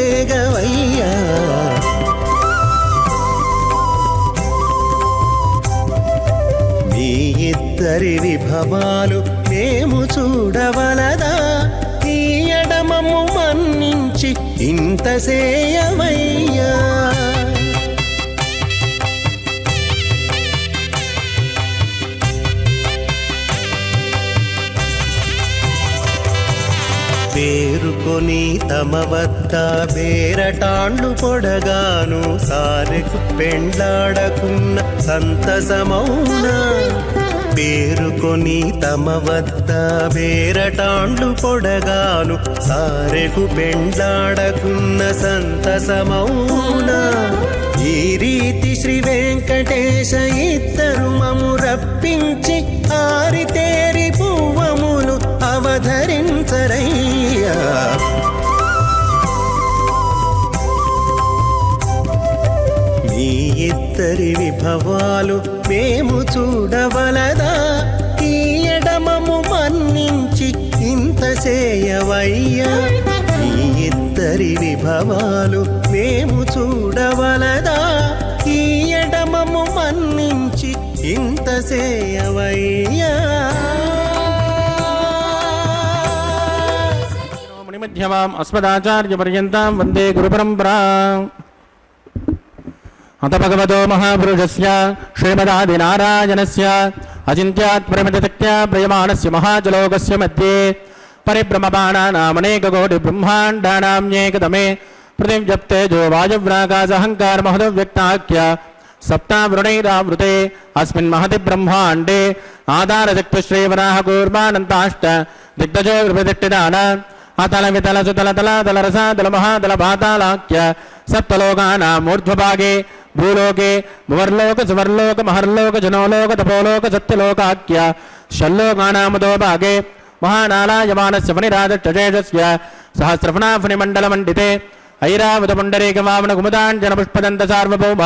మీ ఇద్దరి విభవాలు మేము చూడవలదా ఈ ఎడమము మన్నించి ఇంత సేయవయ్యా పేరుకొని తమ వద్ద బేరటాండ్లు పొడగాను సారెకు పెండ్లాడకున్న సంతసమౌనా పేరుకొని తమ వద్ద బేరటాండ్లు పొడగాను సారెకు పెండ్లాడకున్న సంతసమౌనా ఈ రీతి శ్రీ వెంకటేశ ఇద్దరు మము రప్పించి ఆరితేరి పువ్వములు అవధరించరయ్యా మీ ఇద్దరి విభవాలు మేము చూడవలదా ఈ ఎడమము మన్నించి ఇంత చేయవయ్యా మీ ఇద్దరి విభవాలు మేము చూడవలదా ఈ ఎడమము మన్నించి ఇంత చేయవయ్యా మధ్యమాం అస్మదాచార్య పర్యంతం వందే గురు పరంపరా అత భగవతో మహాపురుషస్య శ్రీమదాదినారాయణస్య అచింత్యాత్ పరిమితశక్త్యా ప్రయమాణస్య మహాజలోకస్య మధ్యే పరిభ్రమమాణానామనేకకోటి బ్రహ్మాండానామ్యేకతమే పృథివ్యప్తేజో వాయువ్రాకాశహంకార మహదవ్యక్తాఖ్య సప్తావృణైరావృతే అస్మిన్ మహతి బ్రహ్మాండే ఆధారశక్తిశ్రీవరాహ కూర్మానంతాష్ట దిగ్గజో విపదిష్టిదాన అతల వితల సుతల తల తల రస తల మహాతల పాతాళాఖ్య సప్తలోకానామూర్ధ్వభాగే భూలోకే భువర్లోక సువర్లోక మహర్లోక జనోలోక తపోలోక సత్యలోకాఖ్య షల్లోకానామదో భాగే మహానాలాయమానస్య ఫణిరాజక్షేషస్య సహస్రఫణాఫణిమండలమండితే ఐరావత పుండరీకవామన కుముదాంజన పుష్పదంత సార్వభౌమ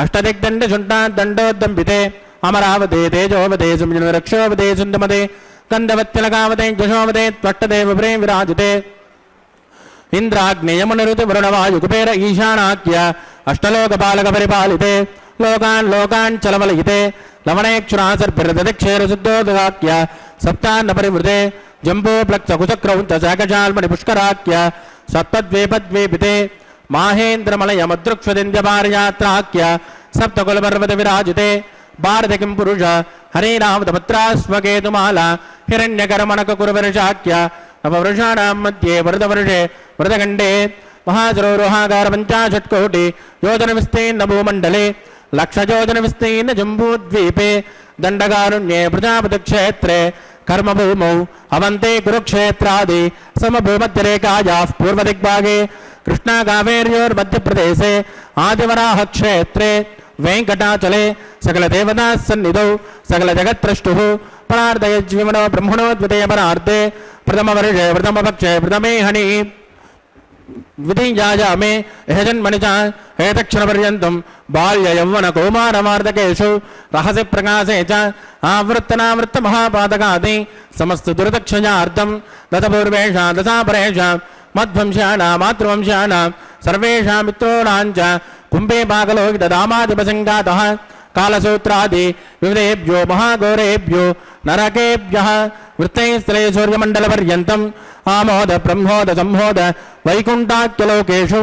అష్టదిగ్దండ శుంఠాదండోద్దంపితే అమరావతే తేజోవతే సురక్షోవతే సుందమతే కందవత్తిలకావతే జశోవతే త్వట్టదేవ ప్రేమ విరాజితే ఇంద్రాగ్నేయమునిరుతి వరుణవాయు కుబేర ఈశానాఖ్య అష్టలోకపాలక పరిపాలితే లోకాన్ లోకాన్ చలవలయితే లవణేక్షురాసర్భిరదక్షేరశుద్ధోదగాఖ్య సప్తాన్న పరివృతే జంబోప్లక్షకుచక్రౌంచ శాకశాల్మణి పుష్కరాఖ్య సప్తద్వీపద్వీపితే మాహేంద్రమలయమదృక్షదింద్యపారయాత్రాఖ్య సప్తకులపర్వత విరాజితే భారత కిం పురుష హరేరావతపత్రాస్వకేతుమాల హిరణ్యకరమణక కురువర్షాఖ్య నవవృషాణాం మధ్యే వరదవర్షే వరదఖండే మహాసరోరుహాకార పంచాశత్కోటి యోజన విస్తీర్ణ భూమండలే లక్షయోజన విస్తీర్ణ జంబూద్వీపే దండకారుణ్యే ప్రజాపతిక్షేత్రే కర్మభూమౌ అవంతే కురుక్షేత్రాది సమభూమధ్యరేఖాయాః పూర్వదిగ్భాగే కృష్ణాకావేర్యోర్మధ్యప్రదేశే ఆదివరాహ క్షేత్రే వెంకటాచలే సకల దేవతా సన్నిధౌ సకల జగత్రష్టుః పరార్ధయజ్విమనో బ్రహ్మణోద్వితయ పరార్ధే ప్రథమ వర్షే ప్రథమ పక్షే ప్రథమే హని ద్వితీయాయామే యజన్మణి చ ఏతక్షణపర్యంతం బాల్య యౌవన కౌమారవార్ధకేషు రహసి ప్రకాశే చ ఆవృత్తనావృత్త మహాపాతకాది సమస్త దురదక్షయార్థం దతపూర్వేషా దశాపరేషా మధ్వంశానా మాతృవంశానా సర్వేషాం మిత్రోణాంచ కుంభే పాకలోకిత దామాదిపసంగాతః కాలసూత్రాది వివిధేభ్యో మహాఘోరేభ్యో నరకేభ్యః వృత్తైస్త్రై సూర్యమండలపర్యంతం ఆమోద బ్రహ్మోద సంహోద వైకుంఠాఖ్యలోకేషు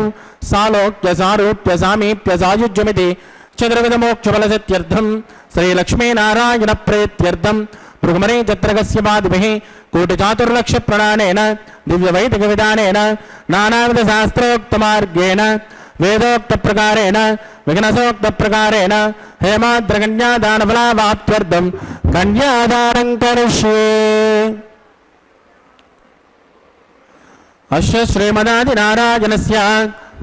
సాలోక్య సారూప్య సామీప్య సాయుజ్యమితి చతుర్విధమోక్షఫలసిద్ధ్యర్థం శ్రీలక్ష్మీనారాయణ ప్రేత్యర్థం భృగుమరీ చత్రగస్యమాదిభిః కోటిచాతుర్లక్ష ప్రణానేన దివ్యవైదిక విధానేన నానావిధ శాస్త్రోక్తమార్గేణ వేదోక్త ప్రకారేణ విఘ్నసోక్త ప్రకారేణ హేమాద్రకన్యాదానఫలావాప్త్యర్థం కన్యాదానం కరిష్యే. అస్య శ్రీమదాదినారాయణస్య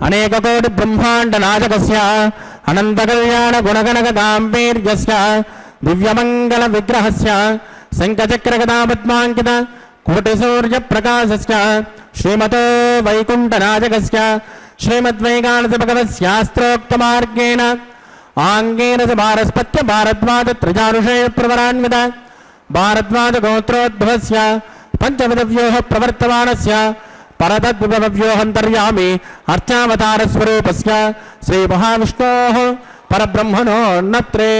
అనేకకోటి బ్రహ్మాండ నాయకస్య అనంత కళ్యాణ గుణగణక గాంభీర్యస్య దివ్యమంగళ విగ్రహస్య శంఖచక్ర గదాపద్మాంకిత కోటి సూర్య ప్రకాశస్య శ్రీమతో వైకుంఠ నాయకస్య శ్రీమద్వైకానస భగవత్శాస్త్రోక్త మార్గేణ ఆంగేన భారస్పత్య భారద్వాజ త్రిజారుషేయ ప్రవరాన్విత భారద్వాజ గోత్రోద్భవస్య పంచవిధవ్యోహ ప్రవర్తమానస్య పరతద్విభవ్యోహంతర్యామి అర్చావతార స్వరూపస్య శ్రీ మహావిష్ణోః పరబ్రహ్మణోన్నత్రే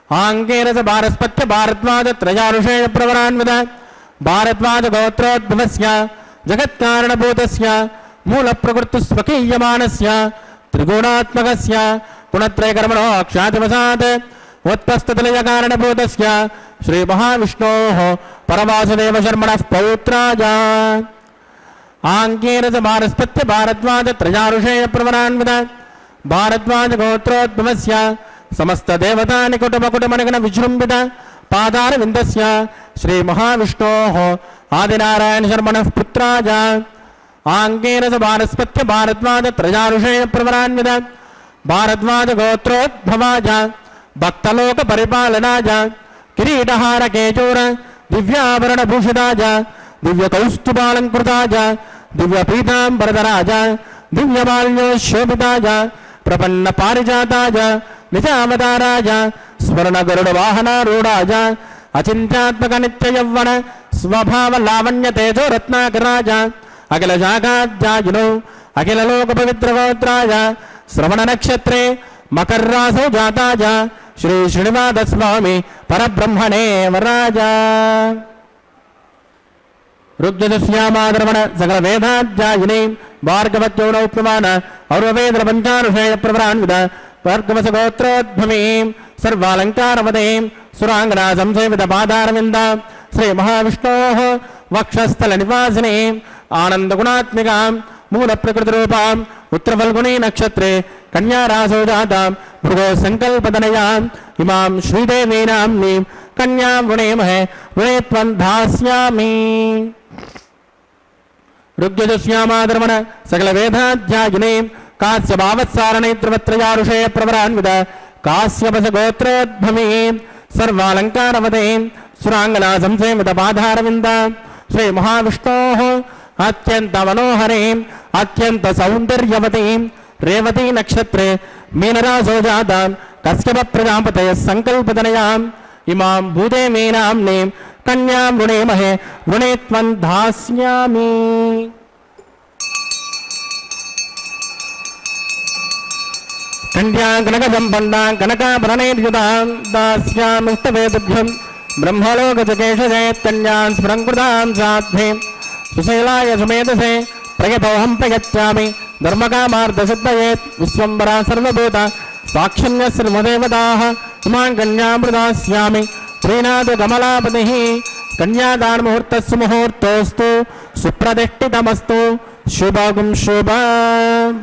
ఆంకేరస భారస్పత్య భారద్వాజ త్రయారుషేయ ప్రవరాన్విత భారద్వాజ గోత్రోద్భవస్య జగత్కారణభూతస్య మూల ప్రకృతి స్వకీయమానస్య త్రిగుణాత్మకస్య గుణత్రయకర్మణో క్షాతివశాత్ ఉత్పస్తతలయ కారణభూతస్య శ్రీ మహావిష్ణోః పరవాసుదేవ శర్మణః పౌత్రాయ ఆంకేరస భారస్పత్య భారద్వాజ త్రయారుషేయ ప్రవరాన్విత భారద్వాజ గోత్రోద్భవస్య సమస్త దేవతాని కుటుంబకుటుంబనిగణ విజృంభిత పాదార విందస్య శ్రీ మహావిష్ణోః ఆదినారాయణ శర్మణః పుత్రాయ ఆంకేరస భారస్పత్య భారద్వాజ త్రయారుషేయ ప్రవరాన్విత భారద్వాజ గోత్రోద్భవాయ భక్తలోక పరిపాలనాయ కిరీటహార కేచూర దివ్యాభరణ భూషితాయ దివ్య కౌస్తుభాలంకృతాయ దివ్య పీతాంబరధరాయ దివ్యమాల్యోశోభితాయ ప్రపన్న పారిజాతాయ నిజావతారాయ స్వర్ణ గరుడ వాహనారూఢాయ అచింత్యాత్మక నిత్య యవ్వన స్వభావ లావణ్య తేజో రత్నాకరాయ అఖిల శాఖాధ్యాయునో అఖిల లోక పవిత్ర గోత్రాయ శ్రవణ నక్షత్రే మకర్రాసో జాతాయ శ్రీ శ్రీనివాస స్వామి పరబ్రహ్మణే వరాజ రుగ్జశ్యామాద్రమణ సకల వేదాధ్యాయిని భార్గవత్యోనౌప్యమాన ఔర్వేద పంచానుషేయ ప్రవరాన్విత భార్గవస గోత్రోద్భవీం సర్వాలంకారవదేం సురాంగనా సంసేవిత పాదారవింద శ్రీ మహావిష్ణోః వక్షస్థల నివాసినీం ఆనందగుణాత్మికాం మూల ప్రకృతి రూపాం ఉత్తరఫల్గుణీ నక్షత్రే కన్యారాసో జాతాం భృగో సంకల్పదనయాం ఇమాం శ్రీదేవీ నామ్నీం కన్యాం వృణేమహే వృణేత్వం ధాస్యామి ఋగ్యజశ్యామాధర్మణ సకల వేదాధ్యాయుని కాశ్య భావత్సారణైత్రవత్రయారుషేయ ప్రవరాన్విత కాశ్యపస గోత్రోద్భవీం సర్వాలంకారవదేం సురాంగనా సంసేవిత పాదారవింద శ్రీ మహావిష్ణోః అత్యంత మనోహరీం అత్యంత సౌందర్యవతీం రేవతీ నక్షత్రే మీనరాసో జాతాం కశ్యప ప్రజాపతయ సంకల్పదనయాం ఇమాం భూదేవీ నామ్నీం కన్యాం వృణేమహే వృణేత్వం ధాస్యామి కన్యాం కనక సంపన్నాం కనకాభరణైర్యుతాం దాస్యామిష్టవేదుభ్యం బ్రహ్మలోకజకేశజేత్ కన్యాం స్ఫురంకృతాం సాధ్వీం సుశైలాయ సుమేధసే ప్రయతోహం ప్రయచ్చామి ధర్మకామార్థసిద్ధయేత్ విశ్వంబరా సర్వభూత సాక్షిణ్య సర్వదేవతాః ఇమాం కన్యాం ప్రదాస్యామి ప్రీణాదు కమలాపతిః కన్యాదాన ముహూర్తస్సు ముహూర్తోస్తు సుప్రతిష్ఠితమస్తు శుభం శుభం.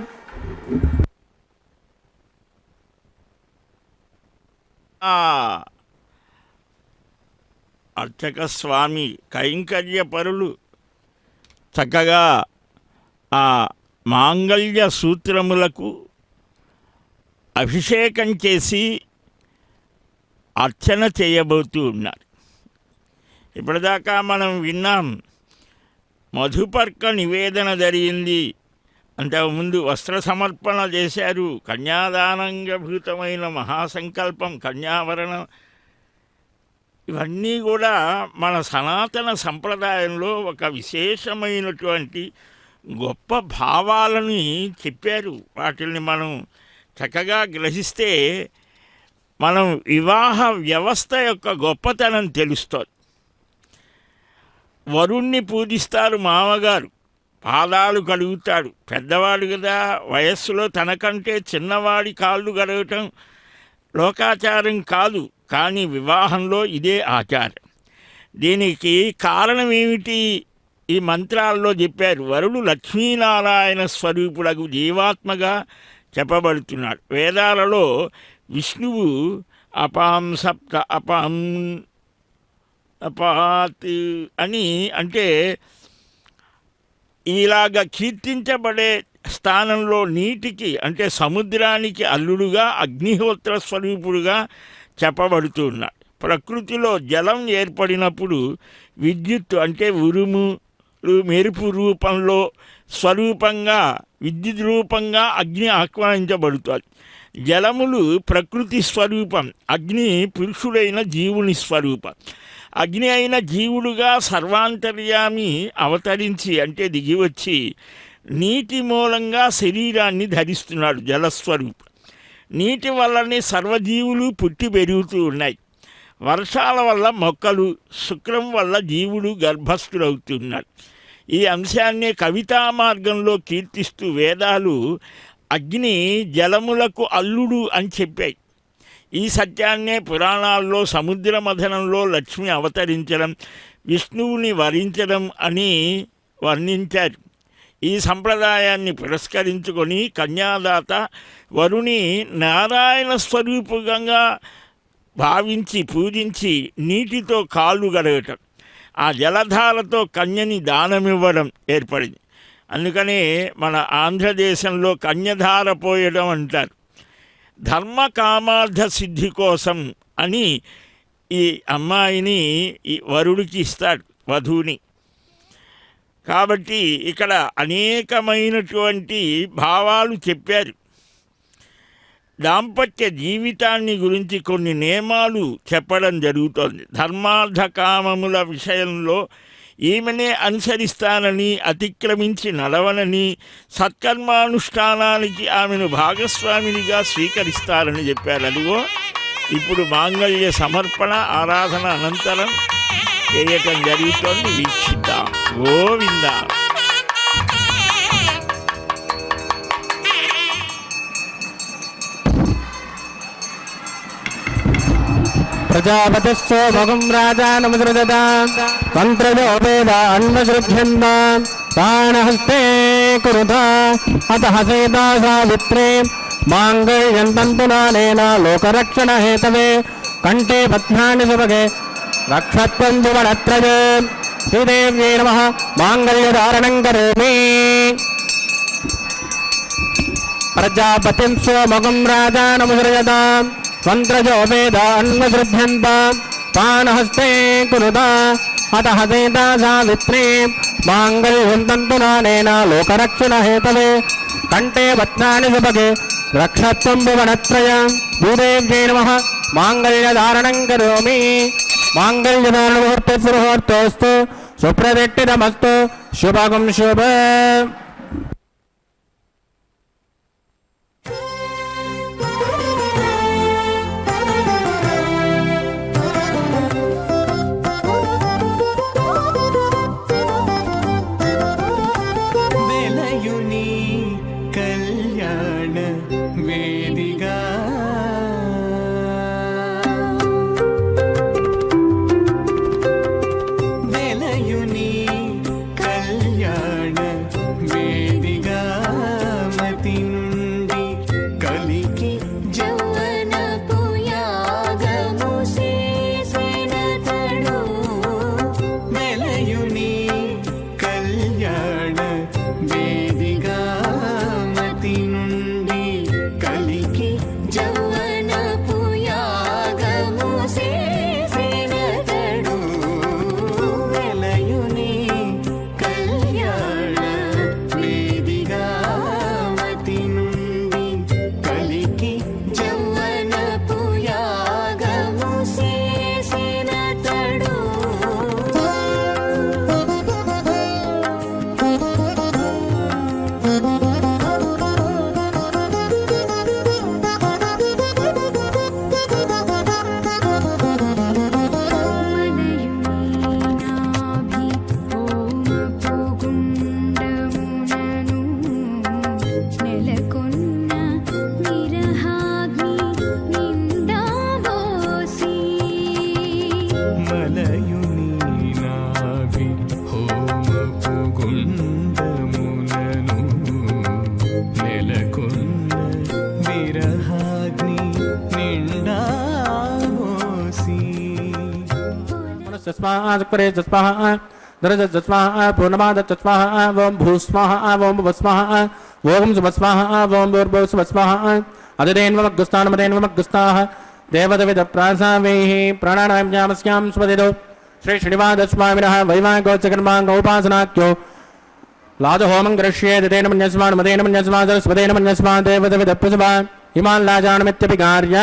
అర్చక స్వామి కైంకర్య పరులు చక్కగా ఆ మాంగళ్య సూత్రములకు అభిషేకం చేసి అర్చన చేయబోతూ ఉన్నారు. ఇప్పటిదాకా మనం విన్నాం, మధుపర్క నివేదన జరిగింది, అంతకుముందు వస్త్ర సమర్పణ చేశారు, కన్యాదానంగభూతమైన మహాసంకల్పం కన్యావరణం. ఇవన్నీ కూడా మన సనాతన సంప్రదాయంలో ఒక విశేషమైనటువంటి గొప్ప భావాలని చెప్పారు. వాటిని మనం చక్కగా గ్రహిస్తే మనం వివాహ వ్యవస్థ యొక్క గొప్పతనం తెలుస్తుంది. వరుణ్ణి పూజిస్తారు, మామగారు పాదాలు కడుగుతాడు, పెద్దవాడు కదా, వయస్సులో తనకంటే చిన్నవాడి కాళ్ళు కడగటం లోకాచారం కాదు, కానీ వివాహంలో ఇదే ఆచారం. దీనికి కారణం ఏమిటి? ఈ మంత్రాల్లో చెప్పారు. వరుడు లక్ష్మీనారాయణ స్వరూపుడకు జీవాత్మగా చెప్పబడుతున్నాడు. వేదాలలో విష్ణువు అపాం సప్త అపాం అపాత్ అని అంటే ఇలాగ కీర్తించబడే స్థానంలో నీటికి అంటే సముద్రానికి అల్లుడుగా అగ్నిహోత్ర స్వరూపుడుగా చెప్పబడుతున్నాడు. ప్రకృతిలో జలం ఏర్పడినప్పుడు విద్యుత్ అంటే ఉరుములు మెరుపు రూపంలో స్వరూపంగా విద్యుత్ రూపంగా అగ్ని ఆహ్వానించబడుతుంది. జలములు ప్రకృతి స్వరూపం, అగ్ని పురుషుడైన జీవుని స్వరూపం. అగ్ని అయిన జీవుడుగా సర్వాంతర్యామి అవతరించి అంటే దిగివచ్చి నీటి మూలంగా శరీరాన్ని ధరిస్తున్నాడు జలస్వరూపం. నీటి వల్లనే సర్వజీవులు పుట్టి పెరుగుతూ ఉన్నాయి. వర్షాల వల్ల మొక్కలు, శుక్రం వల్ల జీవుడు గర్భస్థుడవుతున్నాడు. ఈ అంశాన్నే కవితా మార్గంలో కీర్తిస్తూ వేదాలు అగ్ని జలములకు అల్లుడు అని చెప్పాయి. ఈ సత్యాన్నే పురాణాల్లో సముద్ర మథనంలో లక్ష్మి అవతరించడం, విష్ణువుని వరించడం అని వర్ణించారు. ఈ సంప్రదాయాన్ని పురస్కరించుకొని కన్యాదాత వరుని నారాయణ స్వరూపంగా భావించి పూజించి నీటితో కాళ్ళు గడగటం, ఆ జలధారతో కన్యని దానమివ్వడం ఏర్పడింది. అందుకనే మన ఆంధ్రదేశంలో కన్యధార పోయడం అంటారు. ధర్మ కామార్థ సిద్ధి కోసం అని ఈ అమ్మాయిని ఈ వరుడికి ఇస్తాడు, వధువుని. కాబట్టి ఇక్కడ అనేకమైనటువంటి భావాలు చెప్పారు. దాంపత్య జీవితాన్ని గురించి కొన్ని నియమాలు చెప్పడం జరుగుతోంది. ధర్మార్థ కామముల విషయంలో ఈమెనే అనుసరిస్తానని, అతిక్రమించి నడవనని, సత్కర్మానుష్ఠానానికి ఆమెను భాగస్వామినిగా స్వీకరిస్తారని చెప్పారు. అదిగో ఇప్పుడు మాంగళ్య సమర్పణ ఆరాధన అనంతరం చేయటం జరుగుతోంది. వీక్షిద్దాం. గోవింద. ప్రజాపతిస్తో భగం రాజానమసృజత తంత్రజో వేద అన్వసృజ్యంత ప్రాణహస్తే కురుత అతః సీతా సావిత్రే మాంగళ్యం తంతునానేన లోకరక్షణ హేతవే కంఠే పద్మాని సుభగే రక్షత్వం భువనత్రయే శ్రీదేవ్యై నమః. మాంగళ్యధారణం కరోమి. ప్రజాపతిం స్వమగం రాజానమసృజత తంత్రజో వేద అన్వసృజ్యంత ప్రాణహస్తే కురుత అతః సీతా సావిత్రీ మాంగళ్యం తంతునానేన లోకరక్షణ హేతవే కంఠే పద్మాని సుభగే రక్షత్వం భువనత్రయ భూదేవ్యై నమః. మాంగళ్యధారణం కరోమి. మాంగళ్యధారణ ముహూర్తోస్తు సుప్రదిష్టితమస్తు. శుభగం శుభ. వెలయుని కళ్యాణ వేదిగా వెలయుని కళ్యాణ వేదిగా మతి నుండి కలికి జౌవనపు యాగము చేసినతడు వెలయుని కళ్యాణ వేదిగా మతి నుండి కలికి జౌవనపు యాగము చేసినతడు వెలయుని కళ్యాణ వేదిగా మతి నుండి కలికి జౌవనపు యాగము చేసినతడు మనయునాభి హోమపు గుండమునను నెలకొన్న విరహాగ్ని నిందాబోసి మలయుని నాభి హోమపు గుండములను నెలకొన్న విరహాగ్ని నిండామోసి మనస్స్వాహ స్వాహ దరజస్వాహ పూర్ణమాదస్వాహ ఓం భూస్వాహ ఓం భువస్వాహ ఓం సుమస్వాహ ఓం భూర్భువస్వాహ అదిదేన్వమగ్గుస్థానమదేన్వమగ్గుస్థాః దేవదవిద ప్రాసావేః ప్రాణానాం యామస్యాం స్వదిదో శ్రీ శ్రీనివాసస్వామినః వైవాహికోచకర్మాంగోపాసనాఖ్యో లాజహోమం కరిష్యేత్ తేన మన్యస్మాన్ మదేన మన్యస్మాన్ సరస్వతేన మన్యస్మాన్ దేవదవిద ప్రసభా ఇమాన్ లాజానమిత్యపి కార్య.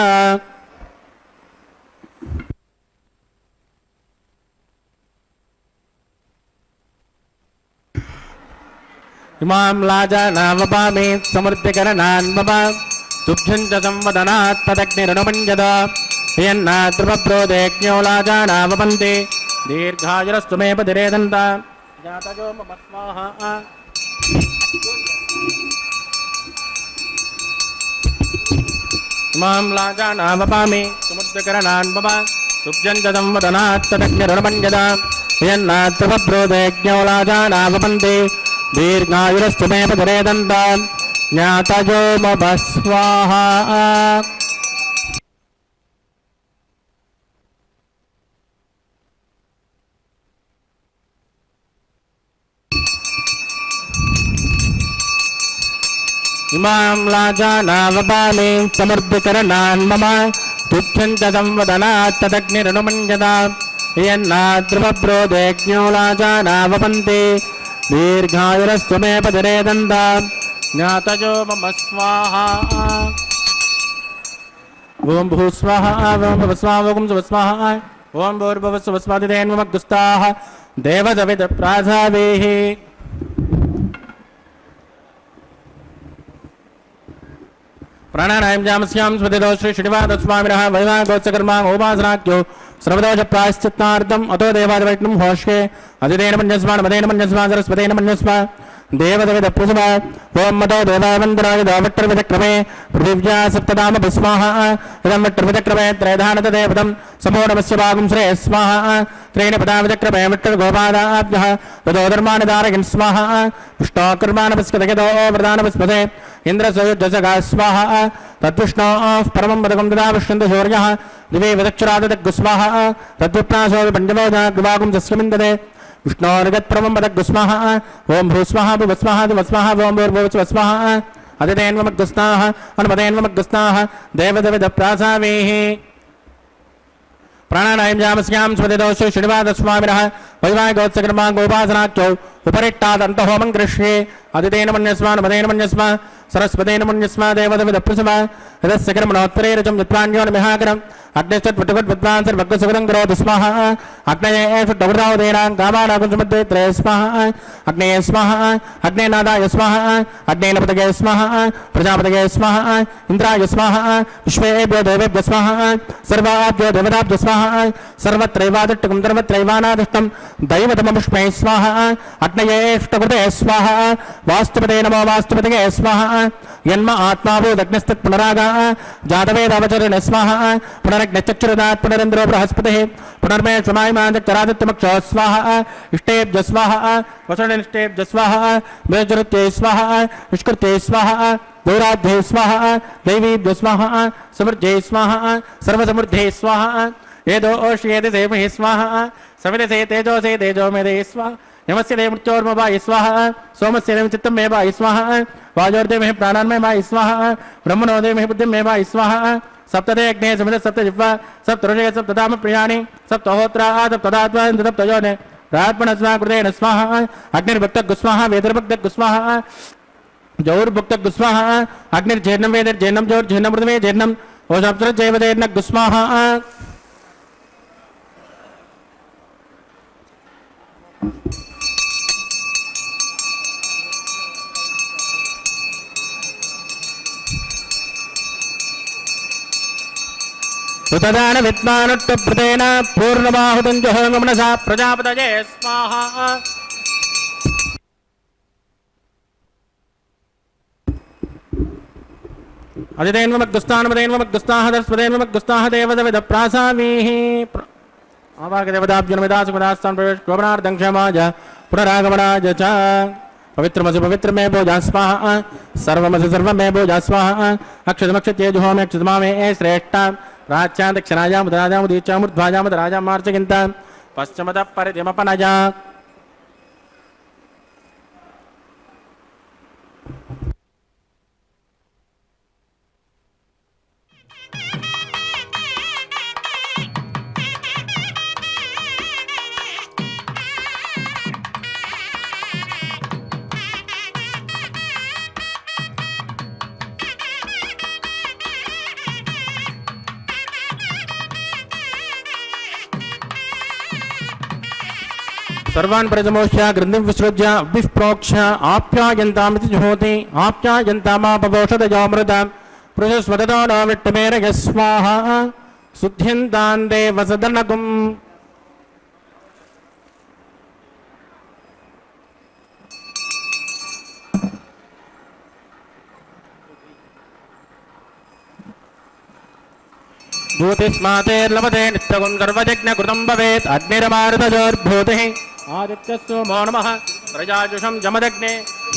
ఇమాం లాజానావపామి సమృద్ధికరణాన్ మమ तुभ्यं च संवदनात् तदग्निरनुपञ्जत यन्नाद्रुवप्रोदेज्ञोलाजानावपन्ति दीर्घायुरस्तु मे पतिरेदन्त जातयो मम स्वाहा इमां लाजानावपामि समुद्रकरणान् मम तुभ्यं च संवदनात् तदग्निरनुपञ्जत यन्नाद्रुवप्रोदेज्ञोलाजानावपन्ति दीर्घायुरस्तु मे पतिरेदन्त ज्ञातयो मम स्वाहा इमां लाजानावपामि समृद्धिकरणान् मम तुभ्यं च संवदनात् तदग्निरनुमञ्जत यन्नाद्रुवप्रोदेज्ञो लाजानावपन्ति दीर्घायुरस्तु मे पतिरेदन्त ज्ञातयो मम स्वाहा ओम भूस्वाहा ओम भवस्वाहा ओम सुवस्वाहा ओम भूर्भुवस्वस्वादिदेन्वमग्गुस्ताः देवदविदप्रासावेः प्राणानायं जामस्यां स्मृतिदो श्री श्रीनिवासस्वामिनः वैवागोत्सकर्मा उपासनाख्यो सर्वदोष प्रायश्चित्तार्थम् अतो देवादिवैष्णं घोषे अधिदेन मन्यस्मान् मदेन मन्यस्मान् सरस्वतेन मन्यस्मान् देवदविदप्रसवा ओम मदो देवावन्दराय दावट्टर्विचक्रमे पृथिव्या सप्तदाम भस्माः इदं वट्टर्विचक्रमे त्रयधानतदेवतं समोढमस्य भागं श्रेयः स्वाहा त्रेण पदाविचक्रमे वट्टर्गोपादाभ्यः तदोधर्मानदारयन् स्वाहा विष्णोकर्माणपस्कतगतो वरदानपस्पदे इन्द्रसोयुजसगा स्वाहा तद्विष्णोः परमं पदकं तदा विष्णुन्त शौर्यः दिवे विदक्षरादग्गुस्वाहा तद्विप्रासो पञ्चमोदाग्वागुं तस्यमिन्दते विष्णोर्गत्प्रमं पदग्गुस्वाहा ओम भूस्वाहा भुवस्वाहा दिवस्वाहा ओम भूर्भुवस्वाहा अधिदेन्वमग्गुस्ताः अनुमदेन्वमग्गुस्ताः देवदविदप्रासावेः प्राणानायं जामस्यां स्मृतिदोषे श्रीनिवासस्वामिनः वैवाहिकोत्सकर्मा गोपासनाख्यो उपरिट्टादन्तहोमं कृष्ये अधिदेन मन्यस्मान् मदेन मन्यस्मा सरस्वतेन मन्यस्मा देवदविदप्रसवा यदस्य कर्मणोत्तरे रचं विद्वान्योन्मिहाकरम् अग्निश्चत्वटुकद्विद्वान् सर्वज्ञसुगतं करोतु स्वाहा अग्नये षट्टवृतावधेनां कामानाकुंसमध्ये त्रये स्वाहा अग्नये स्वाहा अग्नेनादाय स्वाहा अग्नेनपतये स्वाहा प्रजापतये स्वाहा इन्द्राय स्वाहा विश्वेभ्यो देवेभ्यो स्वाहा सर्वाभ्यो देवताभ्यो स्वाहा सर्वत्रैवादिष्टकं सर्वत्रैवानादिष्टं दैवतमपुष्पै स्वाहा अग्नये षट्टकृते स्वाहा वास्तुपते नमो वास्तुपतये स्वाहा यन्म आत्माभूदग्निस्तत् पुनरागाः जातवेदावचरण स्वाहा पुनरग्निश्चक्षुरदात् पुनरेन्द्रो बृहस्पतिः पुनर्मे स्वमायमाञ्चरादित्यमक्षः स्वाहा इष्टेभ्य स्वाहा वसुनिष्टेभ्य स्वाहा मेजुरुत्यै स्वाहा निष्कृत्यै स्वाहा गौराध्ये स्वाहा दैवीभ्य स्वाहा समृद्ध्यै स्वाहा सर्वसमृद्धे स्वाहा येदो ओष्येते सेमहे स्वाहा सविदसे तेजोसे तेजो मेदे स्वाहा यमस्य देव मृत्योर्मवाय स्वाहा सोमस्य देव चित्तं मे वाय स्वाहा वायोर्देव मे प्राणान्मे वाय स्वाहा ब्रह्मणो देव मे बुद्धिं मे वाय स्वाहा सप्तदे अग्ने समित सप्त जिह्वा सप्तऋषय सप्तधाम प्रियाणि सप्तहोत्रा सप्तदात्मा सप्तयोने रात्मन स्वाहा कृतेन स्वाहा अग्निर्भक्तः स्वाहा वेदर्भक्तः स्वाहा जौर्भक्तः स्वाहा अग्निर्जैर्नं वेदर्जैर्नं जौर्जैर्नं मृतमे जैर्नं ओषाप्सरजैवदैर्नः स्वाहा उतदान विद्वानुट्टप्रतेन पूर्णबाहुतं जहोमनसा प्रजापतये स्वाहा अधिदेन्वमग्गुस्तानमदेन्वमग्गुस्ताः दस्पदेन्वमग्गुस्ताः देवदविदप्रासावीः आवागदेवदाब्जनमेदासुमदास्तान् प्रवेश गोपनार्थं क्षमाय पुनरागमनाय च पवित्रमसि पवित्रमे भोजा स्वाहा सर्वमसि सर्वमे भोजा स्वाहा अक्षतमक्षत्ये जुहोमे अक्षतमामे श्रेष्ठा राज्यां दक्षिणायां उदराजां उदीचां ऊर्ध्वाजां उदराजां मार्चकिन्तां पश्चिमतः परिदिमपनजा सर्वान् प्रजमोष्य ग्रन्थिं विसृज्य विष्प्रोक्ष्य आप्यायन्तामिति जुहोति आप्यायन्तामापवोषधयोमृतां పృషస్వతతో నో విట్టమేరగ స్వాహ శుద్ధ్యంతాందే వసదనకుం భూతిస్మాతేర్లభతే నిత్యగుం సర్వయజ్ఞకృతం భవేత్ అగ్నిరమారుతజోర్భూతిః ఆదిత్యస్తో మో నమః ప్రజాజుషం జమదగ్నే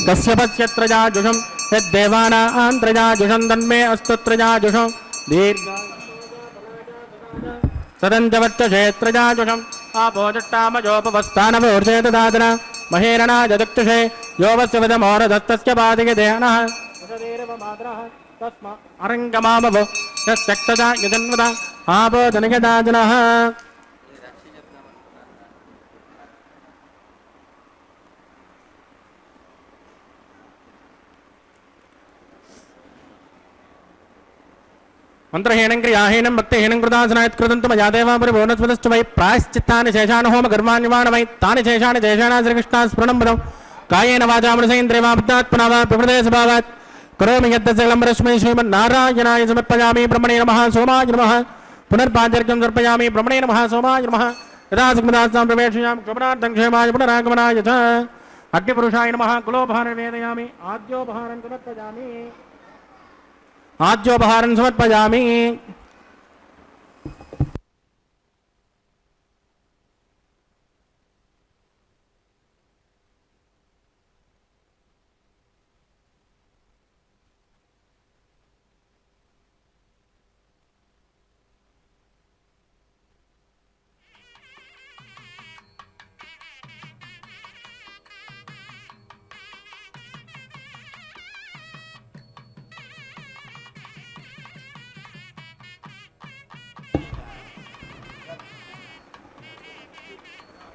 కశ్యపస్యత్రజాజుషం యద్దేవానాం త్రజాజుషం తన్మే అస్తు త్రజాజుషం దీర్ఘ సదంజవచ్చక్షేత్రజాజుషం ఆపోజట్టామజోపవస్థానవోర్చేతదాదన మహేరణాజదుక్షే యోవస్య విదమోరదత్తస్య పాదిగదేహనః తస్మా అరంగమామవ యక్తదా యజన్వద ఆపోదనగదాజనః మంత్రహీనం క్రియాహీనం భక్తిహీనం కృతాసనాయత్కృతంతు మయా దేవా పరిపూర్ణస్వదశ్చ వై ప్రాయశ్చిత్తాని శేషాన్ హోమ కర్మాణ్యమాణమై తాని శేషాని శేషానా శ్రీకృష్ణా స్ఫురణం పదం కాయేన వాచా మనసేంద్రియా బుద్ధాత్మనా వా ప్రకృతే కరోమి యద్దసకలం రశ్మై శ్రీమన్నారాయణాయ సమర్పయామి బ్రహ్మణే నమః సోమాయ నమః పునర్పాద్యర్ఘ్యం సమర్పయామి బ్రహ్మణే నమః సోమాయ నమః యదా సుఖదాస్తాం ప్రవేశయామి క్షమనార్థం క్షేమాయ పునరాగమనాయ చ అగ్నిపురుషాయ నమః కులోపహారం వేదయామి ఆద్యోపహారం సమర్పయామి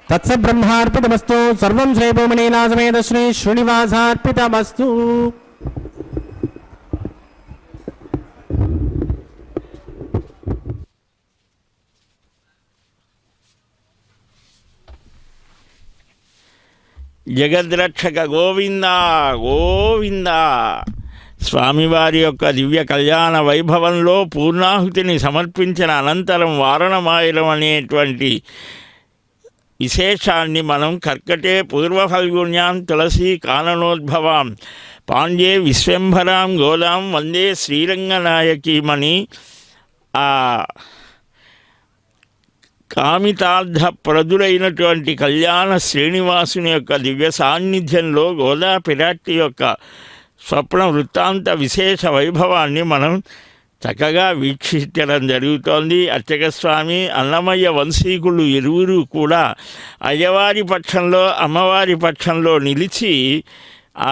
తత్సబ్రహ్మార్పితమస్తు సర్వం శ్రీభూమనీలాసమేత శ్రీ శ్రీనివాసార్పితమస్తు. జగద్రక్షక గోవింద గోవింద. స్వామివారి యొక్క దివ్య కళ్యాణ వైభవంలో పూర్ణాహుతిని సమర్పించిన అనంతరం వారణమాయలం అనేటువంటి విశేషాన్ని మనం కర్కటే పూర్వఫల్గుణ్యాం తులసీ కాననోద్భవాం పాండ్యే విశ్వంభరాం గోదాం వందే శ్రీరంగనాయకీమణి ఆ కామితార్థ ప్రదులైనటువంటి కళ్యాణ శ్రీనివాసుని యొక్క దివ్య సాన్నిధ్యంలో గోదా పిరాట్టి యొక్క స్వప్న వృత్తాంత విశేష వైభవాన్ని మనం చక్కగా వీక్షించడం జరుగుతోంది. అర్చకస్వామి అన్నమయ్య వంశీకులు ఇరువురు కూడా అయ్యవారి పక్షంలో అమ్మవారి పక్షంలో నిలిచి ఆ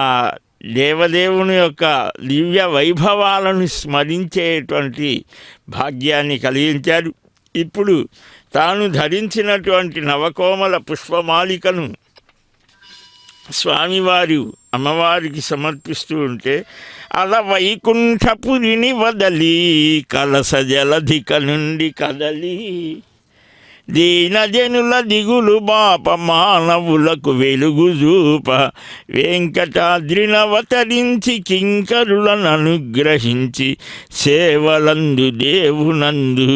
దేవదేవుని యొక్క దివ్య వైభవాలను స్మరించేటువంటి భాగ్యాన్ని కలిగించారు. ఇప్పుడు తాను ధరించినటువంటి నవకోమల పుష్పమాలికను స్వామివారు అమ్మవారికి సమర్పిస్తూ ఉంటే అల వైకుంఠపురిని వదలి కలస జలధిక నుండి కదలి దీనజనుల దిగులు బాప మానవులకు వెలుగు చూప వెంకటాద్రినవతరించి కింకరులను అనుగ్రహించి సేవలందు దేవునందు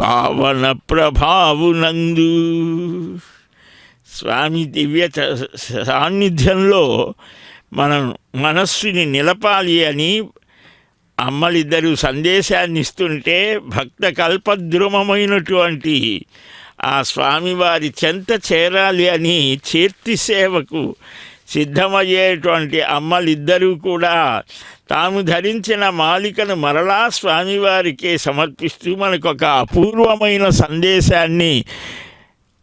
పావన ప్రభావునందు. స్వామి దివ్య సాన్నిధ్యంలో మనం మనస్సుని నిలపాలి అని అమ్మలిద్దరూ సందేశాన్ని ఇస్తుంటే భక్త కల్పద్రుమమైనటువంటి ఆ స్వామివారి చెంత చేరాలి అని చేర్తి సేవకు సిద్ధమయ్యేటువంటి అమ్మలిద్దరూ కూడా తాము ధరించిన మాలికను మరలా స్వామివారికే సమర్పిస్తూ మనకు ఒక అపూర్వమైన సందేశాన్ని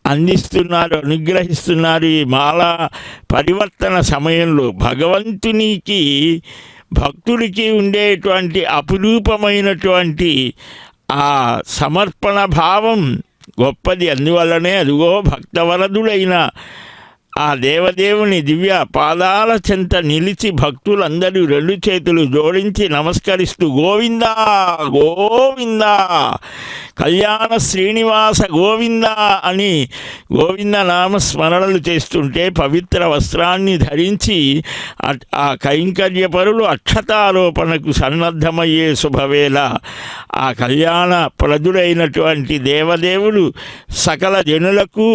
అందిస్తున్నారు, అనుగ్రహిస్తున్నారు. ఈ మాల పరివర్తన సమయంలో భగవంతునికి భక్తుడికి ఉండేటువంటి అపురూపమైనటువంటి ఆ సమర్పణ భావం గొప్పది. అందువల్లనే అదిగో భక్తవరదుడైన ఆ దేవదేవుని దివ్య పాదాల చెంత నిలిచి భక్తులందరూ రెండు చేతులు జోడించి నమస్కరిస్తూ గోవిందా గోవిందా కళ్యాణ శ్రీనివాస గోవిందా అని గోవింద నామస్మరణలు చేస్తుంటే పవిత్ర వస్త్రాన్ని ధరించి ఆ కైంకర్యపరులు అక్షతారోపణకు సన్నద్ధమయ్యే శుభవేళ ఆ కళ్యాణ ప్రదుడైనటువంటి దేవదేవుడు సకల జనులకు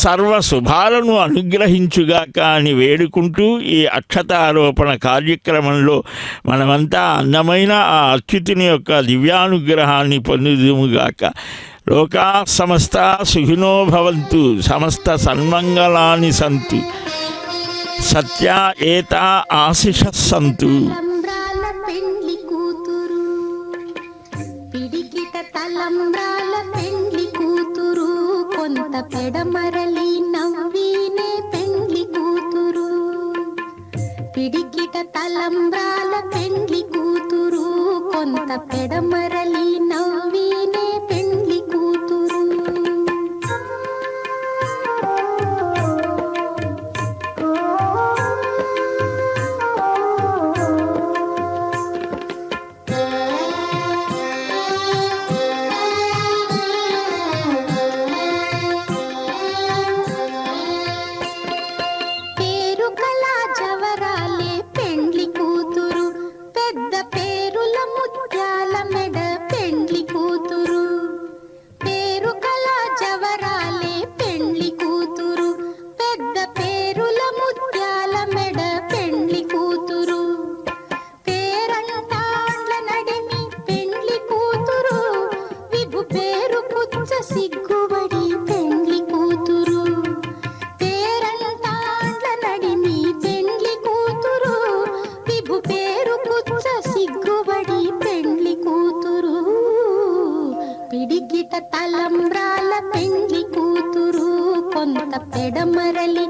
సర్వ శుభాలను అనుగ్రహించుగాక అని వేడుకుంటూ ఈ అక్షతారోపణ కార్యక్రమంలో మనమంతా అందమైన ఆ అచ్యుతుని యొక్క దివ్యానుగ్రహాన్ని పొందుదుముగాక. లోకా సమస్త సుఖినో భవంతు, సమస్త సన్మంగళాని సంతు, సత్య ఏత ఆశిష సంతు. తలంబ్రాల పెండ్లి కూతురు, పిడికిట తలంబ్రాల పెండ్లి కూతురు, కొంత పెడమరలి నవ్వీనే పెండ్లి కూతురు. పిడికిట తలంబ్రాల పెండ్లి కూతురు, కొంత పెడమరలి నవ్వీనే పెండ్లి కూతురు. పేరు కళా జవరాలే పెండ్లి కూతురు, పెద్ద పేరుల ముత్యాల మెడ పెండ్లి కూతురు. పేరు కళా జవరాలే పెండ్లి కూతురు, పెద్ద పేరుల ముత్యాల మెడ పెండ్లి కూతురు. పేరంటాండ్ల నడిమి పెండ్లి కూతురు, విభు పేరు పుచ్చ సిగ్గుబడి పెండ్లి కూతురు. పేరంటాండ్ల నడిమి పెండ్లి కూతురు, విభు పేరు పుచ్చ సిగ్గుబడి పెండ్లి కూతురు. పిడికిట తలంబ్రాల పెండ్లి కూతురు, కొంత పెడమరలి